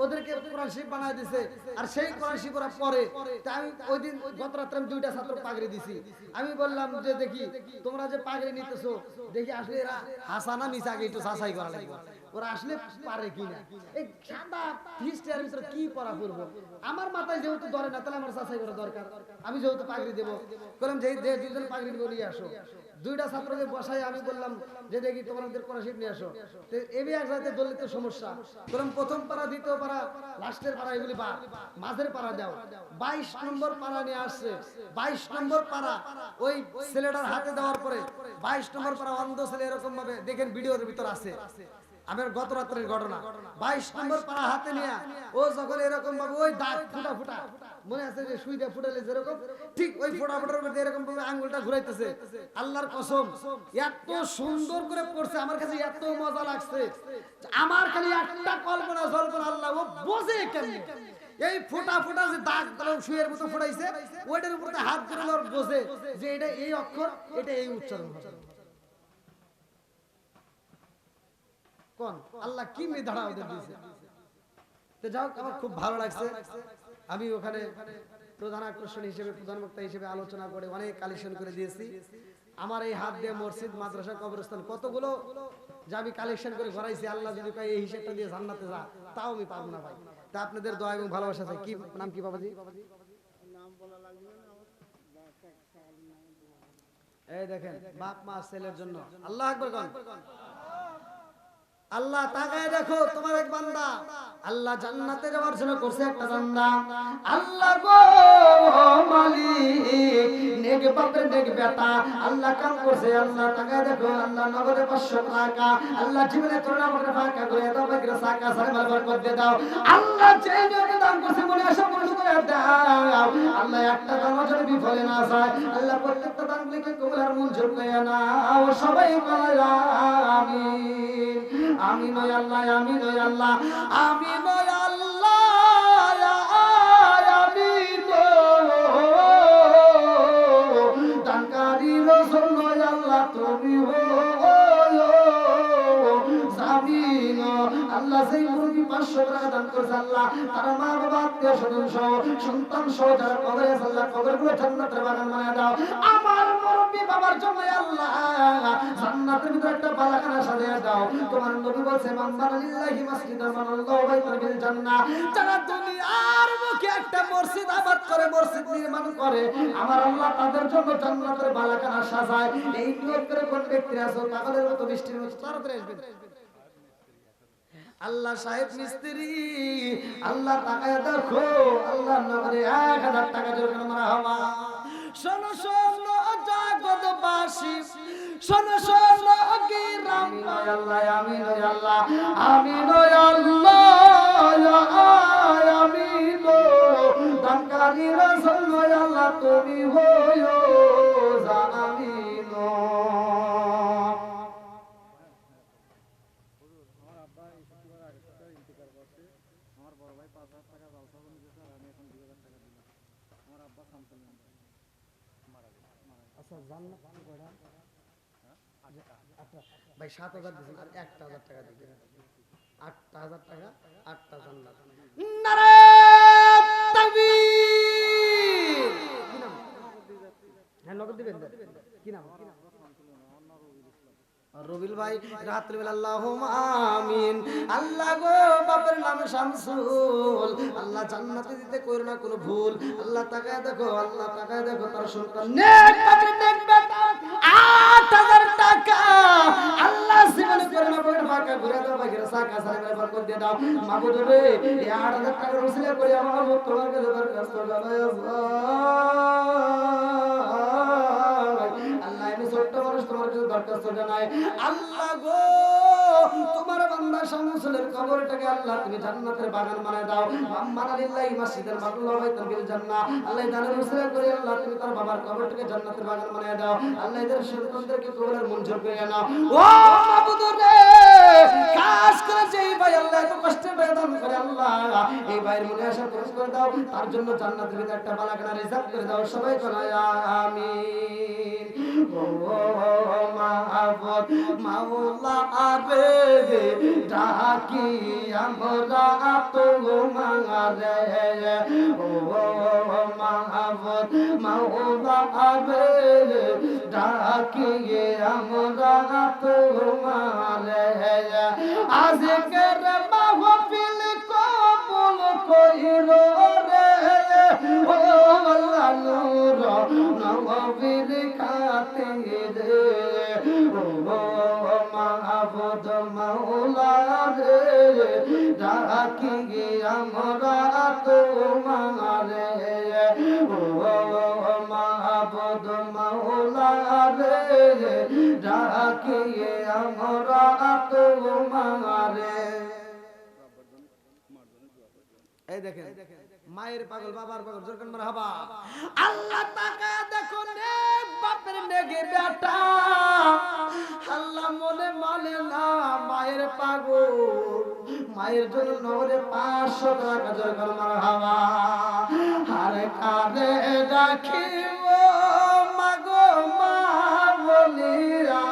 ওদেরকে কোরআন শরীফ বানায় দিছে। আর সেই কোরআন শরীফ ওরা পড়ে। তাই আমি ওই দিন গত রাতে আমি 2টা ছাত্র পাগড়ি দিছি। আমি বললাম যে দেখি তোমরা যে পাগড়ি নিতেছো, দেখি আসলে এরা হাসানা মিছা আগে একটু যাচাই করা লাগবে, ওরা আসলে পারে কিনা। এই সাদা হিস্ট্রির ভিতরে কি পড়া পড়ব? আমার মাথায় যেহেতু ধরে না, তাহলে আমার যাচাই করা দরকার। আমি যেহেতু পাগড়ি দেব, বললাম যে দুজন পাগড়ি নিয়ে আসো। 2টা ছাত্রকে বসাই আমি বললাম যে দেখি তোমাদের কোরআন শরীফ নিয়ে আসো। তো এবি একসাথে দলিত সমস্যা। বললাম প্রথম পারা, দ্বিতীয় পারা, লাস্টের পারা এগুলি বাদ, মাঝের পারা দাও। 22 নম্বর পারা নিয়ে আসছে। 22 নম্বর পারা ওই ছেলেটার হাতে দেওয়ার পরে 22 নম্বর পারা অন্ধ ছেলে এরকম ভাবে দেখেন ভিডিওর ভিতর আছে। আমার গত রাত্রের ঘটনা 22 নম্বর পাড়া হাতে নিয়ে ও যখন এরকম ভাবে ওই দাগ ফুটা ফুটা মনে আছে যে সুইটা ফুটালে যেরকম ঠিক ওই ফোটা ফোটার মধ্যে এরকম ভাবে আঙ্গুলটা ঘুরাইতেছে আল্লাহর কসম এত সুন্দর করে করছে আমার কাছে এত মজা লাগছে আমার খালি একটা কল্পনা জল্পনা আল্লাহ ও বোঝে কেমনে এই ফোটা ফোটা যে দাগ সুইয়ের মতো ফুটাইছে ওইটার উপর হাত ধরে ওর বোঝে যে এটা এই অক্ষর এটা এই উচ্চারণ হবে কোন আল্লাহ কি মেধারা ওদের দিয়েছে তো যাও আমার খুব ভালো লাগছে আমি ওখানে প্রধান আকর্ষণ হিসেবে প্রধান বক্তা হিসেবে আলোচনা করে অনেক কালেকশন করে দিয়েছি আমার এই হাত দিয়ে মসজিদ মাদ্রাসা কবরস্থান কতগুলো যা আমি কালেকশন করে ঘরাইছি আল্লাহ যদি কয় এই হিসাবটা দিয়ে জান্নাতে যা তাও আমি পারবো না ভাই তা আপনাদের দোয়া এবং ভালোবাসা চাই কি নাম কি বাবাজি নাম বলা লাগবে না এই দেখেন বাপ মা ছেলের জন্য আল্লাহু আকবার কোন আল্লাহ তাকায় দেখো তোমার এক বান্দা আল্লাহ জান্নাতে যাওয়ার জন্য করছে একটা বান্দা আল্লাহ গো মালিক নেক বাপের নেক বেটা আল্লাহ কাম করছে আল্লাহ তাকায় দেখো আল্লাহ নগদে 500 টাকা আল্লাহ জীবনে তোরা আমাকে ফাঁকা করে দাও বাকিরা সাকা সারে বরকত দিয়ে দাও আল্লাহ যে নিয়তে দান করছে মনে আশা পূর্ণ করে দাও আল্লাহ একটা দান যদি বিফলে না যায় আল্লাহ প্রত্যেকটা দানগুলোকে কবুল আর মঞ্জুর করে নাও সবাই বলে আমিন আমিন ওয়া আল্লাহ আমিন ওয়া আল্লাহ আমিন ওয়া আল্লাহ আমিন দানকারী রাসূল ওয়া আল্লাহ তুমি হো জামিন আল্লাহ সেই মুরগি 500 টাকা দান করেছে আল্লাহ তার মা বাবা আত্মীয় স্বজন সহ সন্তান সহ যারা কবরে আছে আল্লাহ কবরগুলো জান্নাতের বাগান বানায় দাও আমার মুরব্বি বাবার জন্য আল্লাহ জান্নাতের ভিতরে একটা বালাখানা সাজিয়ে দাও তোমার নবী বলেছে মান বানালিল্লাহি মাসজিদান বানাল্লাহু বাইতান ফিল জান্নাহ যারা দুনিয়ার মুখে একটা মসজিদ আবাদ করে মসজিদ নির্মাণ করে আমার আল্লাহ তাদের জন্য জান্নাতের বালাখানা সাজায় এই নিয়ত করে কোন ব্যক্তি আছে পাগলের মতো বৃষ্টির মতো তাড়াতাড়ি আসবেন আল্লাহ সাহেব মিস্ত্রি আল্লাহ তাকায় দেখো আল্লাহ নগরে 1000 টাকা জোরে মারহাবা শোনো শোনো জগৎবাসী শোনো শোনো গ্রাম আল্লাহ আমিন আল্লাহ আমিন আল্লাহ আমিন দানকারী রাসূল আল্লাহ তুমি হয়ো জামিন ভাই 7000 দিবেন আর 1000 টাকা দিবেন 8000 টাকা 8টা জান্নাত নারে তাকবীর কি নাম হ্যাঁ নগদ দিবেন কি নাম রবিল ভাই রাত্রি বেলা আল্লাহুম্মা আমিন আল্লাহ গো বাপের নাম শামসুল আল্লাহ জান্নাতে দিতে কইরো না কোনো ভুল আল্লাহ তাকায় দেখো তার সন্তান নেক বাপের নেক বেটা 8000 টাকা আল্লাহ জীবনে করে না বড় ফাঁকা ঘুরে দাও বাকিরা সাকা সারে বরকত দিয়ে দাও মাবুদ রে এই 8000 টাকার ওসিলা করে আমার তোমার কাছে দরখাস্ত জানাই আল্লাহ আমি ছোট্ট মানুষ তোমার কাছে দরখাস্ত জানাই আল্লাহ গো তোমার বান্দা শামসুলের কবরটাকে আল্লাহ তুমি জান্নাতের বাগান বানায় দাও মানালিল্লাহি মাসজিদান মাবুল্লাহ বাইতান ফিল জান্নাহ আল্লাহ দানের উসিলা করে আল্লাহ তুমি তার বাবার কবরটাকে জান্নাতের বাগান বানায় দাও আল্লাহ এদের সন্তানদেরকে কবরের মঞ্জুর করে নাও ও মাবুদ রে কাজ করে যেই ভাই আল্লাহ এত কষ্টে বেদন করে আল্লাহ এই ভাইয়ের মনে আশা পূরণ করে দাও তার জন্য জান্নাতের ভিতরে একটা বালাখানা রিজার্ভ করে দাও সবাই বলো আমিন ও মাহবুব মাওলা আবে ডাকি আমরা তোমারে ও মাহবুব মাওলা আবে ডাকি আমরা তোমারে আজকের মাহফিল কবুল কইরো রে ও আল্লাহ নূর নবীর খাতিরে ও মাহবুব মাওলা রে ডাকি আমরা তোমারে ও মাহবুব মাওলা রে ডাকিয়ে আমরা তোমারে। এই দেখেন মায়ের পাগল বাবার পাগল জোরকান মারহাবা। আল্লাহ তাকায়া দেখো নেক বাপের নেগে বেটা, আল্লাহ মনে মানে না মায়ের পাগল, মায়ের জন্য নগদে 500 টাকা জোরকান মারহাবা। আরে কারে ডাকিব মাগো মা বলিরা,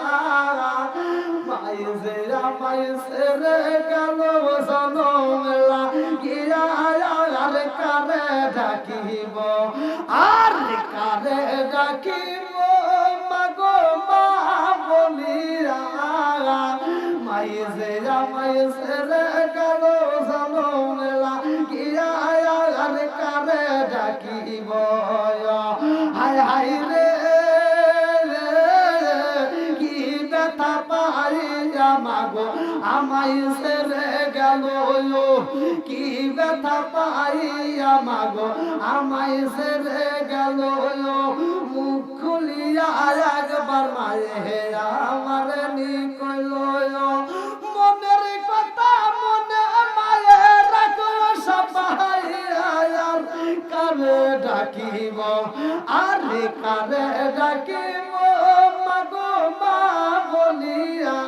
মাইজেরা মাইজেরে গেল জনমেলা গিয়া, আর কারে ডাকিব, আর কারে ডাকিব মাগো মা বলিরা, মাইজেরা মাইজেরে গেল জনমেলা গিয়া, আর কারে ডাকিব। হায় হায় রে কি ব্যথা পাইয়া মাগো আমায় ছেড়ে গেল, কি ব্যথা পাইয়া মাগো আমায় ছেড়ে গেল, মুখ খুলিয়া একবার মায়ে আমার নিকল, মনের কথা মনে মায়ে রাখো সবাই, আর কারে ডাকিব, আরে কারে ডাকিব মাগো মা বলিয়া,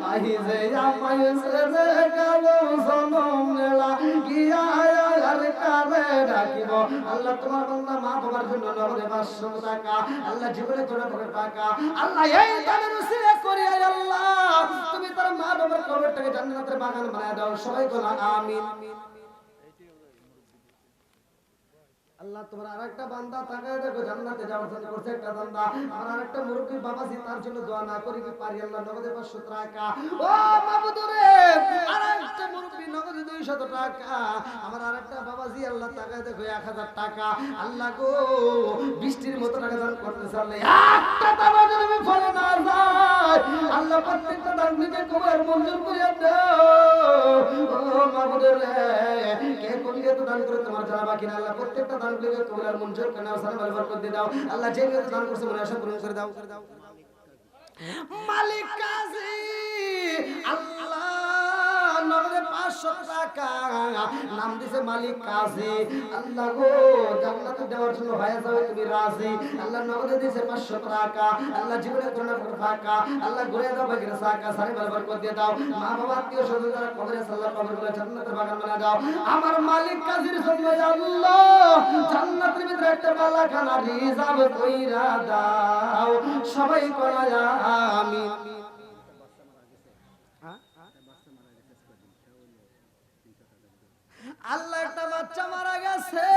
মাহিজে আমায় ছেড়ে গেল জনমেলা গিয়া, আর কারে ডাকিব। আল্লাহ তোমার বান্দা মা বাবার জন্য নগদে 500 টাকা, আল্লাহ জীবনের জন্য টাকা, আল্লাহ এই দানের উসিলা করিয়া আল্লাহ তুমি তার মা বাবার কবরটাকে জান্নাতের বাগান বানায় দাও। সবাই বলো আমিন। আল্লাহ তোমার আরেকটা বান্দা তাকায় দেখো জান্নাতে যাওয়ার জন্য করছে একটা বান্দা, আর আরেকটা মুরব্বি বাবাজি তার জন্য দোয়া না করি কি পারি আল্লাহ নগদে 500 টাকা। ও মাবুদ রে আরেকটা মুরব্বি নগদে 200 টাকা, আমার আরেকটা বাবাজি আল্লাহ তাকায় দেখো 1000 টাকা। আল্লাহ গো বৃষ্টির মতো টাকা দান করতেছে আল্লাহ, একটা টাকা যদি ফলে না যায় আল্লাহ প্রত্যেকটা দান থেকে কবর মঞ্জুর করে দাও। ও মাবুদ রে কে কোন কে তো দান করে তোমার জানা বাকি না, আল্লাহ প্রত্যেকটা দান গুলোকে কবুল আর মঞ্জুর করে নাও, সালাম বরকত দিয়ে দাও। আল্লাহ যে কেউ দান করছে মনে আশা পূরণ করে দাও। মালিক কাজী আল্লাহ নগদে 500 টাকা নাম দিছে মালিক কাজী, আল্লাহ গো জান্নাতে দেওয়ার জন্য হয়ে যাবে তুমি রাজি, আল্লাহ নগদে দিছে 500 টাকা, আল্লাহ জীবনে করোনা ফাঁকা, আল্লাহ ঘুরে দাও বাকির সাকা, সালাম বরকত দিয়ে দাও। মা বাবা আত্মীয় স্বজন যারা কবরে আল্লাহ কবরগুলো জান্নাতের বাগান বানায় দাও। আমার মালিক কাজীর জন্য আল্লাহ জান্নাতের ভিতরে একটা বালাখানা রিজার্ভ কইরা দাও। সবাই করা আমিন। আল্লাহ একটা বাচ্চা মারা গেছে,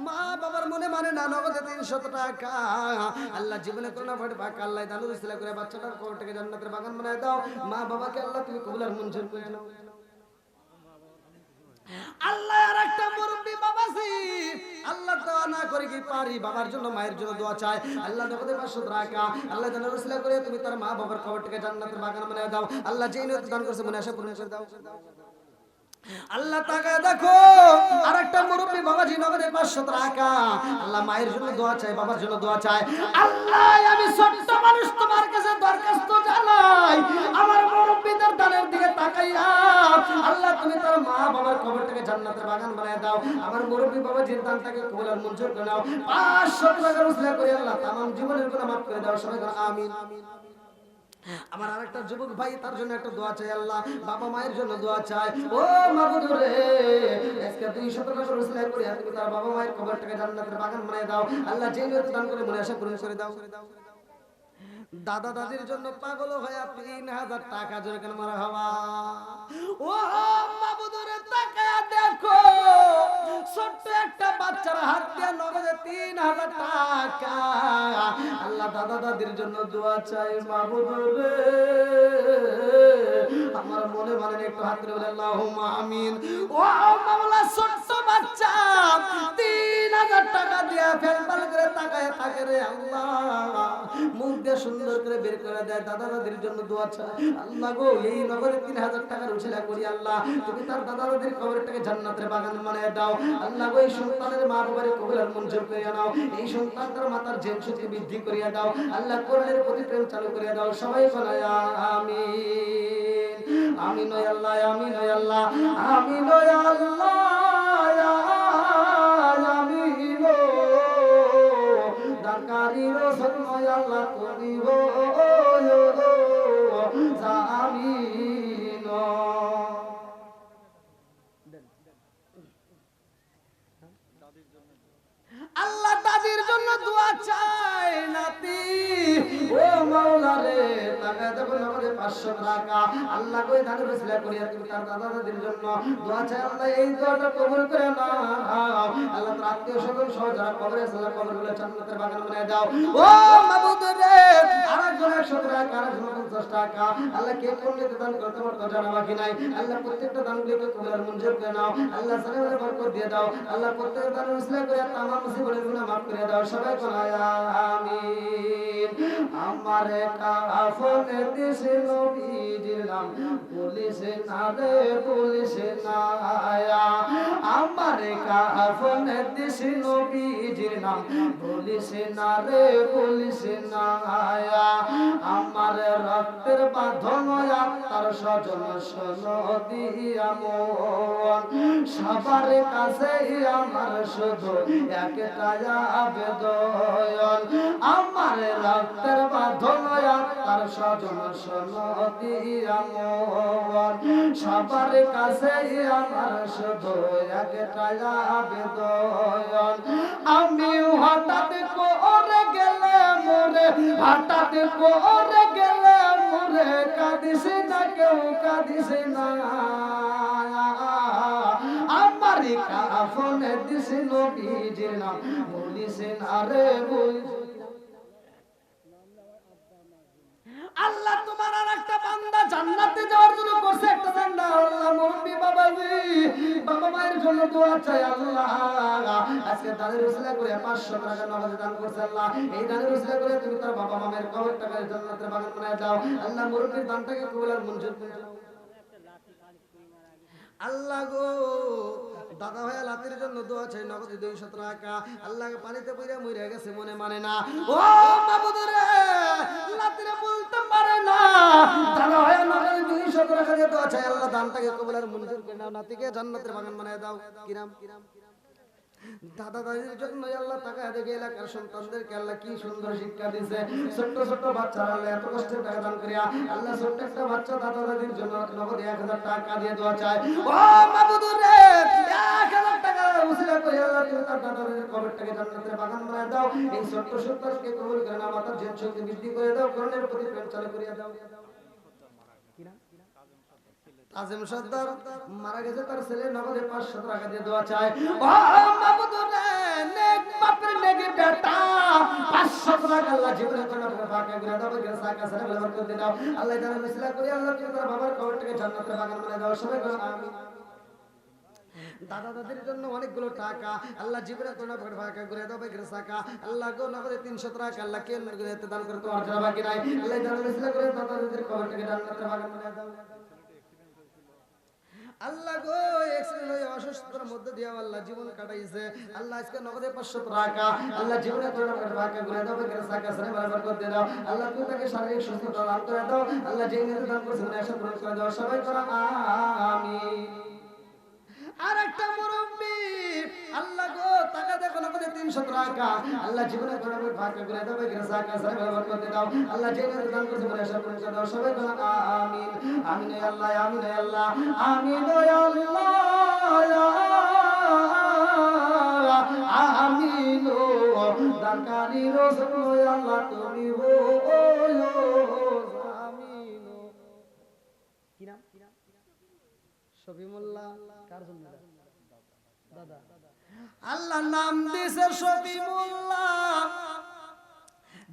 মা বাবার মনে মানে না নগদে 300 টাকা, আল্লাহ জীবনে করোনা ফাটে পাকা, আল্লাহ দানুর ইসলাম করে বাচ্চাটার কবরটাকে জান্নাতের বাগান বানায় দাও। মা বাবাকে আল্লাহ তুমি কবুল আর মঞ্জুর করে নাও। আল্লাহ আর একটা মুরব্বি বাবাজি আল্লাহ দোয়া না করে কি পারি বাবার জন্য মায়ের জন্য দোয়া চায়, আল্লাহ নগদে 500 টাকা, আল্লাহ দানুর ইসলাম করে তুমি তার মা বাবার কবরটাকে জান্নাতের বাগান বানায় দাও। আল্লাহ যেই নিয়ত দান করছে মনে আশা পূরণ করে দাও। আল্লাহ তাকায় দেখো আরেকটা মুরব্বি বাবাজি নগদে 500 টাকা, আল্লাহ মায়ের জন্য দোয়া চায় বাবার জন্য দোয়া চায়। আল্লাহ আমি ছোট্ট মানুষ তোমার কাছে দরখাস্ত জানাই, আমার মুরব্বিদের দানের দিকে তাকাইয়া আল্লাহ তুমি তার মা বাবার কবরটাকে জান্নাতের বাগান বানায় দাও। আমার মুরব্বি বাবাজির দানটাকে কবুল আর মঞ্জুর করে নাও। 500 টাকা উসিলা করে আল্লাহ তামাম জীবনের গুনাহ মাফ করে দাও। সবাই বলো আমিন। আমার আরেকটা যুবক ভাই তার জন্য একটা দোয়া চাই, আল্লাহ বাবা মায়ের জন্য দোয়া চাই। ও মাবুদ রে আজকে 200 টাকা করে উসিলা করে তুমি তার বাবা মায়ের কবরটাকে জান্নাতের বাগান বানায় দাও। আল্লাহ যে নিয়ত দান করে মনে আশা পূরণ করে দাও। দাদা দাদির জন্য পাগল হয়ে 3000 টাকা জোরে কেন মারা হওয়া। ও মাবুদ রে তাকায়া দেখো ছোট্ট একটা বাচ্চার হাত দিয়ে নগদে 3000 টাকা, আল্লাহ দাদা দাদির জন্য দোয়া চাই মাবুদ রে আমার মনে মানে একটু হাত ধরে বলে আল্লাহুম্মা আমিন। ও মাওলা ছোট্ট বাচ্চা 3000 3000 টাকা দিয়া ফেলফাল করে তাকায় থাকে রে আল্লাহ, মুখ দিয়ে সুন্দর করে বের করে দেয়, দাদা দাদির জন্য দোয়া চায়। আল্লাহ গো, এই নগরে 3000 টাকার উছিলা করি আল্লাহ, তুমি তার দাদা দাদির কবরটাকে জান্নাতের বাগান বানিয়ে দাও। আল্লাহ গো, এই সন্তানের মা বাবার কবুল আর মঞ্জুর করিয়া নাও, এই সন্তানটার মাতার জেন শক্তি বৃদ্ধি করিয়া দাও। আল্লাহ কোরআনের প্রতি প্রেম চালু করিয়া দাও। সবাই বলে আমিন। আমিন ও আল্লাহ, আমিন ও আল্লাহ, আমিন ও আল্লাহ, আমিন ও দানকারী রসুল আল্লাহ তুমি গো আমিন। আল্লাহ দাদির জন্য দোয়া চাই নাতি ও মাওলা রে, টাকা দেব আমাদের 500 টাকা। আল্লাহ কই দানের ওসিলা করিয়া তুমি তার দাদা দাদির জন্য দোয়া চাই। আল্লাহ এই দোয়াটা কবুল করে নাও। আল্লাহ তার আত্মীয় স্বজন সহ যারা কবরে আছে আল্লাহ কবরগুলো জান্নাতের বাগান বানিয়ে দাও। ও মাবুদ রে, আরেকজন 100 টাকা, আরেকজন 50 টাকা। আল্লাহ কে কোন নিতে দান করতে পারতো জানা বাকি নাই। আল্লাহ প্রত্যেকটা দানগুলোকে কবুল আর মঞ্জুর করে নাও। আল্লাহ সালামের বরকত দিয়ে দাও। আল্লাহ প্রত্যেকটা দানের ওসিলা করে তামাম মুসিবতের গুনাহ মাফ করে দাও। সবাই বলে আমিন। আমারে কাফন দিস নবীজির নাম পুলিশ না রে, পুলিশ না আয়া। আমারে কাফন দিস নবীজির নাম পুলিশ না রে, পুলিশ না আয়া। আমার রক্তের বাঁধন আত্মার স্বজন শোনো দিয়া মন, সবার কাছে আমার শুধু একটাই আবেদন। আমার রক্তের বাঁধন আত্মার স্বজন শোনো দিয়া মন, সবার কাছে আমার শুধু একটাই আবেদন। আমি হঠাৎ করে গেলে মোরে, হঠাৎ করে গেলে মোরে, কাঁদিস না কেউ, কাঁদিস না। আমার কাফন দিস নবীজির নাম বলিস না রে, বলিস। আল্লাহ তোমার আর একটা বান্দা জান্নাতে যাওয়ার জন্য করছে একটা বান্দা। আল্লাহ মুরব্বি বাবাজি, বাবা মায়ের জন্য দোয়া চাই আল্লাহ। আজকে দানের উসিলা করে 500 টাকা নামাজে দান করছে আল্লাহ। এই দানের উসিলা করে তুমি তার বাবা মায়ের কবরটাকে জান্নাতের বাগান বানায় দাও। আল্লাহ মুরব্বির দানটাকে কবুল আর মঞ্জুর করে দাও। আল্লাহ গো, দাদা ভাইয়া লাতির জন্য দোয়া চাই নগদ 200 টাকা। আল্লাহকে পানিতে পড়ে মরে গেছে, মনে মানে না। ও মাবুদ রে, লাতিরে বলতে পারে না, দাদা ভাইয়া নগদ 200 টাকা দিয়ে দোয়া চাই আল্লাহ দানটাকে কবুল আর মঞ্জুর করে নাও। নাতিকে জান্নাতের বাগান বানায় দাও। কিরাম দাদা দাদির জন্য আল্লাহ তাকায় দেখে এলাকার সন্তানদেরকে আল্লাহ কি সুন্দর শিক্ষা দিয়েছে। ছোট্ট ছোট্ট বাচ্চারা আল্লাহ এত কষ্টে টাকা দান করিয়া আল্লাহ ছোট্ট একটা বাচ্চা দাদা দাদির জন্য নগদ 1000 টাকা দিয়ে দোয়া চায়। ও মাবুদ রে, 1000 টাকা উসিলা করে আল্লাহ তুমি তার দাদা দাদির কবরটাকে জান্নাতের বাগান বানায় দাও। এই ছোট্ট সন্তানকে কবুল করে নাও, মাতার জেন শক্তি বৃদ্ধি করে দাও, কোরআনের প্রতি প্রেম চালু করিয়া দাও। আজিম সর্দার মারা গেছে, তার ছেলে নগদে 500 টাকা দিয়ে দোয়া চায়। ও মাবুদ রে, নেক বাপের নেক বেটা 500 টাকা আল্লাহ জীবনে কোন ফাঁকা করে দাও, গেসা কাছে বরকত দিয়ে দাও। আল্লাহ জানা মিসলা করি আল্লাহ তুমি তার বাবার কবরটাকে জান্নাতের বাগান বানায় দাও। সবাই বলো আমিন। দাদা দাদির জন্য অনেকগুলো টাকা আল্লাহ জীবনে কোন ফাঁকা করে দাও, গেসা আল্লাহ গো নগদে 300 টাকা আল্লাহ কে দান করে তোমার জানা বাকি নাই। আল্লাহ জানা মিসলা করে দাদা দাদির কবরটাকে জান্নাতের বাগান বানায় দাও। আল্লাহ গো, এক্সিডেন্ট হয়ে অসুস্থতার মধ্যে দিয়ে আল্লাহ জীবন কাটাইছে। আল্লাহ আজকে নগদে 500 টাকা আল্লাহ জীবনে তোরা ভাগ্য করে দাও, বের সাকা সরে বরাবর করে দাও। আল্লাহ তুমি তাকে শারীরিক সুস্থতা দান করে দাও। আল্লাহ যে নিয়ে দান করছে না আশা পূরণ করে দাও। সবাই করা আমিন। আরেকটা মুরব্বি আল্লাহ গো, টাকা দেখো নগদে 300 টাকা আল্লাহ জীবনে তোরা ভাগ্য করে দাও, বের সাকা সরে বরাবর করে দাও। আল্লাহ যে নিয়ে দান করছে না আশা পূরণ করে দাও। সবাই করা আমিন। আমিন য়া আল্লাহ, আমিন য়া আল্লাহ, আমিন য়া আল্লাহ, আমিন। দানকারী রসুল আল্লাহ তুমি হো আমিন। কি নাম? শফিউল্লাহ। কার জন্য? দাদা। আল্লাহ নাম দিয়েছে শফিউল্লাহ,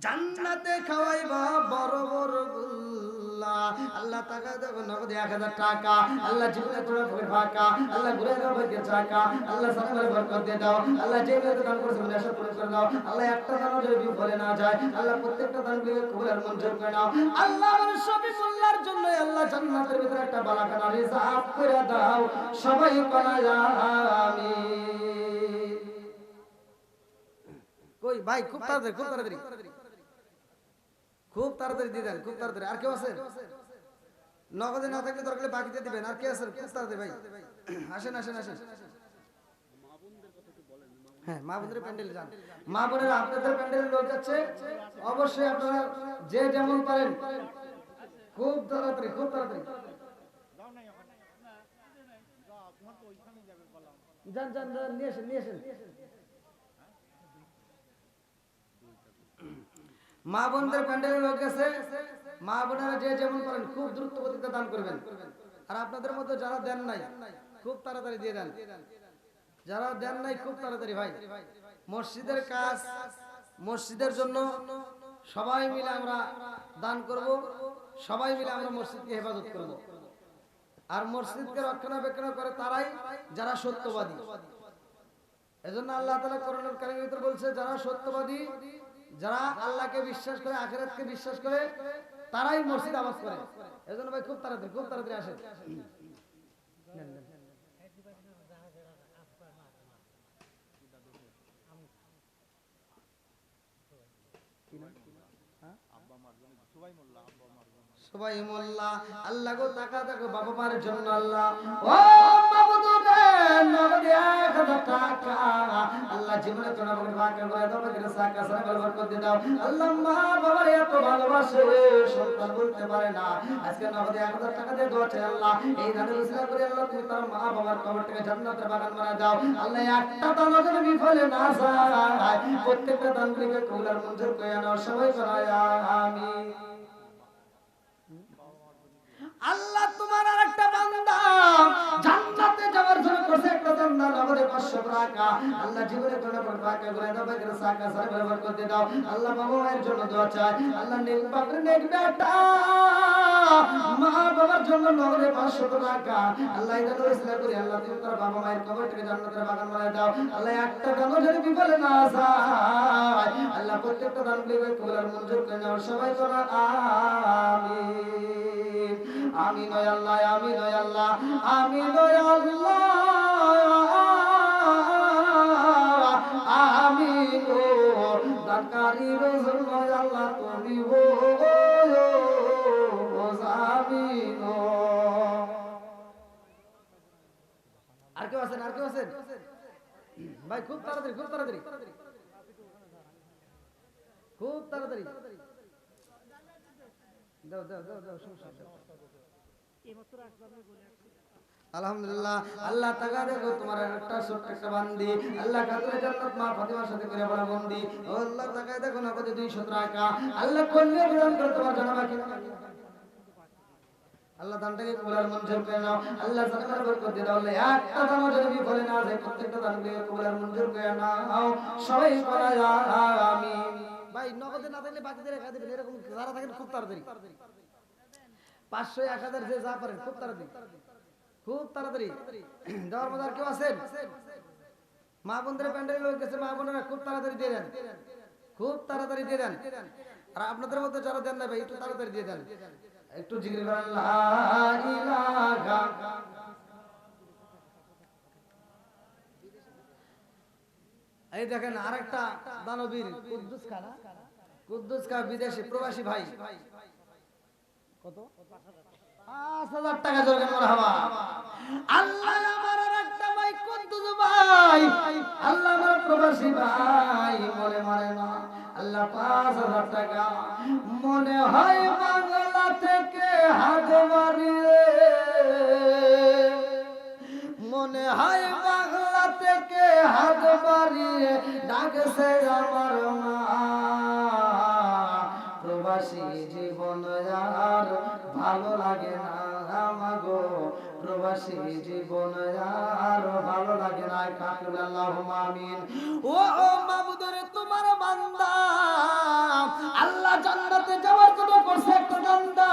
জান্নাতে খাওয়াইবা বড় বড় গুল্লা। রাসূলুল্লাহ আল্লাহ টাকা দেব নগদে 1000 টাকা আল্লাহ জীবনে তোরা পকেট ফাঁকা আল্লাহ ঘুরে দাও ভাগ্যের টাকা আল্লাহ সালামের বরকত দিয়ে দাও আল্লাহ যে মেয়ে দান করেছে মনে আশা পূরণ করে দাও আল্লাহ একটা দানও যদি বিফলে না যায় আল্লাহ প্রত্যেকটা দানকে কবুল আর মঞ্জুর করে নাও আল্লাহ আমার শফিকুল্লাহর জন্য আল্লাহ জান্নাতের ভিতরে একটা বালাখানা রিজার্ভ করে দাও সবাই বলা আমিন কই ভাই খুব তাড়াতাড়ি দিয়ে দেন খুব তাড়াতাড়ি আর কেউ আছেন নগদে না থাকলে দরকার বাকিতে দিবেন আর কে আছেন খুব তাড়াতাড়ি ভাই আসেন হ্যাঁ মা বোনদের প্যান্ডেলে যান মা বোনেরা আপনাদের প্যান্ডেলে লোক যাচ্ছে অবশ্যই আপনারা যে যেমন পারেন খুব তাড়াতাড়ি যান নিয়ে আসেন মা বোনদের প্যান্ডেলে লোক গেছে মা বোনেরা যে যেমন পারেন খুব দ্রুত গতিতে দান করবেন আর আপনাদের মধ্যে যারা দেন নাই খুব তাড়াতাড়ি দিয়ে দেন যারা দেন নাই খুব তাড়াতাড়ি ভাই মসজিদের কাজ মসজিদের জন্য সবাই মিলে আমরা দান করব সবাই মিলে আমরা মসজিদকে হেফাজত করব আর মসজিদকে রক্ষণাবেক্ষণ করে তারাই যারা সত্যবাদী এজন্য আল্লাহ তাআলা কোরআনুল কারীমের ভিতর বলছে যারা সত্যবাদী যারা আল্লাহকে বিশ্বাস করে আখিরাতকে বিশ্বাস করে তারাই মসজিদ আবাদ করে এজন্য ভাই খুব তাড়াতাড়ি আসেন সবাই মোল্লা আল্লাহ গো টাকা দেখো বাবা মার জন্য আল্লাহ ও মাবুদ রে নগদে 1000 টাকা আল্লাহ জীবনে তোরা বলে ভাগ্য করে দাও বলে সাকা সারা বরকত দাও আল্লাহ মা বাবার এত ভালোবাসে সন্তান বলতে পারে না আজকে নগদে 1000 টাকা দিয়ে দোয়া চাই আল্লাহ এই দানের উসিলা করে আল্লাহ তুমি তার মা বাবার কবরটাকে জান্নাতের বাগান বানায় দাও আল্লাহ একটা দান যেন বিফলে না যায় প্রত্যেকটা দানগুলোকে কবুল আর মঞ্জুর করে নাও সবাই বলা আমিন আল্লাহ তোমার আরেকটা বান্দা জান্নাতে যাওয়ার জন্য কইছে একটা জান্নাত নগদে 500 টাকা আল্লাহ জীবনে তোরা পর টাকা করে দাও বাইরে সাকা সারা বরকত দিয়ে দাও আল্লাহ বাবার জন্য দোয়া চাই আল্লাহ নেক বাপরে নেক বেটা মা বাবার জন্য নগদে 500 টাকা আল্লাহ এটা ইসলাম করি আল্লাহ তুমি তোর বাবা মায়ের কবরটাকে জান্নাতের বাগান বানায় দাও আল্লাহ একটা দান যদি বিফলে না যায় আল্লাহ প্রত্যেকটা দানগুলোকে কবুল আর মঞ্জুর করে নাও সবাই বলা আমিন আমিন ওয়া আল্লাহ আমিন ওয়া আল্লাহ আমিন ওয়া আল্লাহ আমিন ও দানকারী রাসূল ওয়া আল্লাহ তুমি ও আমিন আর কেউ আছেন ভাই খুব তাড়াতাড়ি দাও আলহামদুলিল্লাহ আল্লাহ তাআলা দেখো তোমার একটা ছোট্ট একটা বান্দি আল্লাহ কাতরে জান্নাত মা ফাতিমার সাথে করে বড় বান্দি ও আল্লাহ তাআলা দেখো না কত 200 টাকা আল্লাহ কল্যাণ প্রদান করে তোমার জানাবা কি আল্লাহ দানটাকে কবুল আর মঞ্জুর করে নাও আল্লাহ জান্নাতের বরকত দিয়ে দাও আল্লাহ একটা দান যদি বিফলে না যায় প্রত্যেকটা দানকে কবুল আর মঞ্জুর করে নাও সবাই বলা আমিন ভাই নগদে না থাকলে বাকিদের রেখা দিবেন এরকম যারা থাকেন খুব তাড়াতাড়ি 500 1000 যে যা পারেন খুব তাড়াতাড়ি দেওয়ার মধ্যে আর কেউ আছেন মা বোনদের প্যান্ডেলে লোক গেছে মা বোনেরা খুব তাড়াতাড়ি দিয়ে দেন আর আপনাদের মধ্যে যারা দেন না ভাই একটু তাড়াতাড়ি দিয়ে দেন একটু জিকির করেন লা ইলাহা এই দেখেন আরেকটা দানবীর কুদ্দুস খা বিদেশি প্রবাসী ভাই কত 5000 টাকা জোরে মারহাবা আল্লাহ আমার আরেকটা ভাই কুদ্দুস ভাই আল্লাহ আমার প্রবাসী ভাই মরে না আল্লাহ 5000 টাকা মনে হয় বাংলা থেকে হাত মারিয়ে মনে হয় বাংলা থেকে হাত মারিয়ে ডাকছে আমার মা প্রবাসী জীবন আর ভালো লাগে না আমাগো প্রবাসী জীবন আর ভালো লাগে না কাকুল আল্লাহুম্মা আমিন ও মাবুদ রে তোমার বান্দা আল্লাহ জান্নাতে যাওয়ার জন্য করছে একটা বান্দা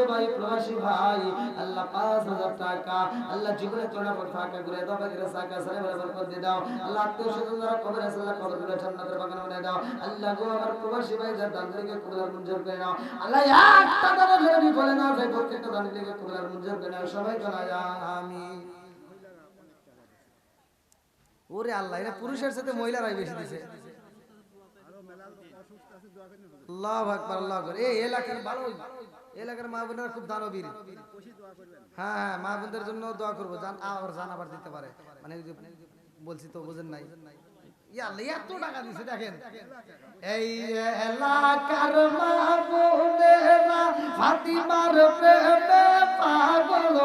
ভাই প্রবাসী ভাই আল্লাহ 5000 টাকা আল্লাহ জীবনে তোরা পর ফাঁকা করে দাও বাকিরা সাকা সারে বরকত দিয়ে দাও আল্লাহ আত্মীয় স্বজন যারা কবর আছে আল্লাহ কবরগুলো জান্নাতের বাগান বানিয়ে দাও আল্লাহ গো আমার প্রবাসী ভাই যারা দান থেকে কবুল মঞ্জুর করে নাও আল্লাহ একটা দান ধরে বলে নাও যে প্রত্যেকটা দান থেকে কবুল মঞ্জুর করে নাও সবাই বলা আমিন ওরে আল্লাহ এরা পুরুষের সাথে মহিলারাই বেশি দিছে আল্লাহু আকবার আল্লাহু আকবার এই এলাকার ভালো এলাকার মা বোনেরা খুব দানবীর হ্যাঁ হ্যাঁ মা বোনদের জন্য দোয়া করব জান আবার দিতে পারে মানে বলছি তো বুঝেন নাই ইয়া আল্লাহ এত টাকা দিছে দেখেন এই এলাকার মা বোনেরা ফাতিমার প্রেমে পাগল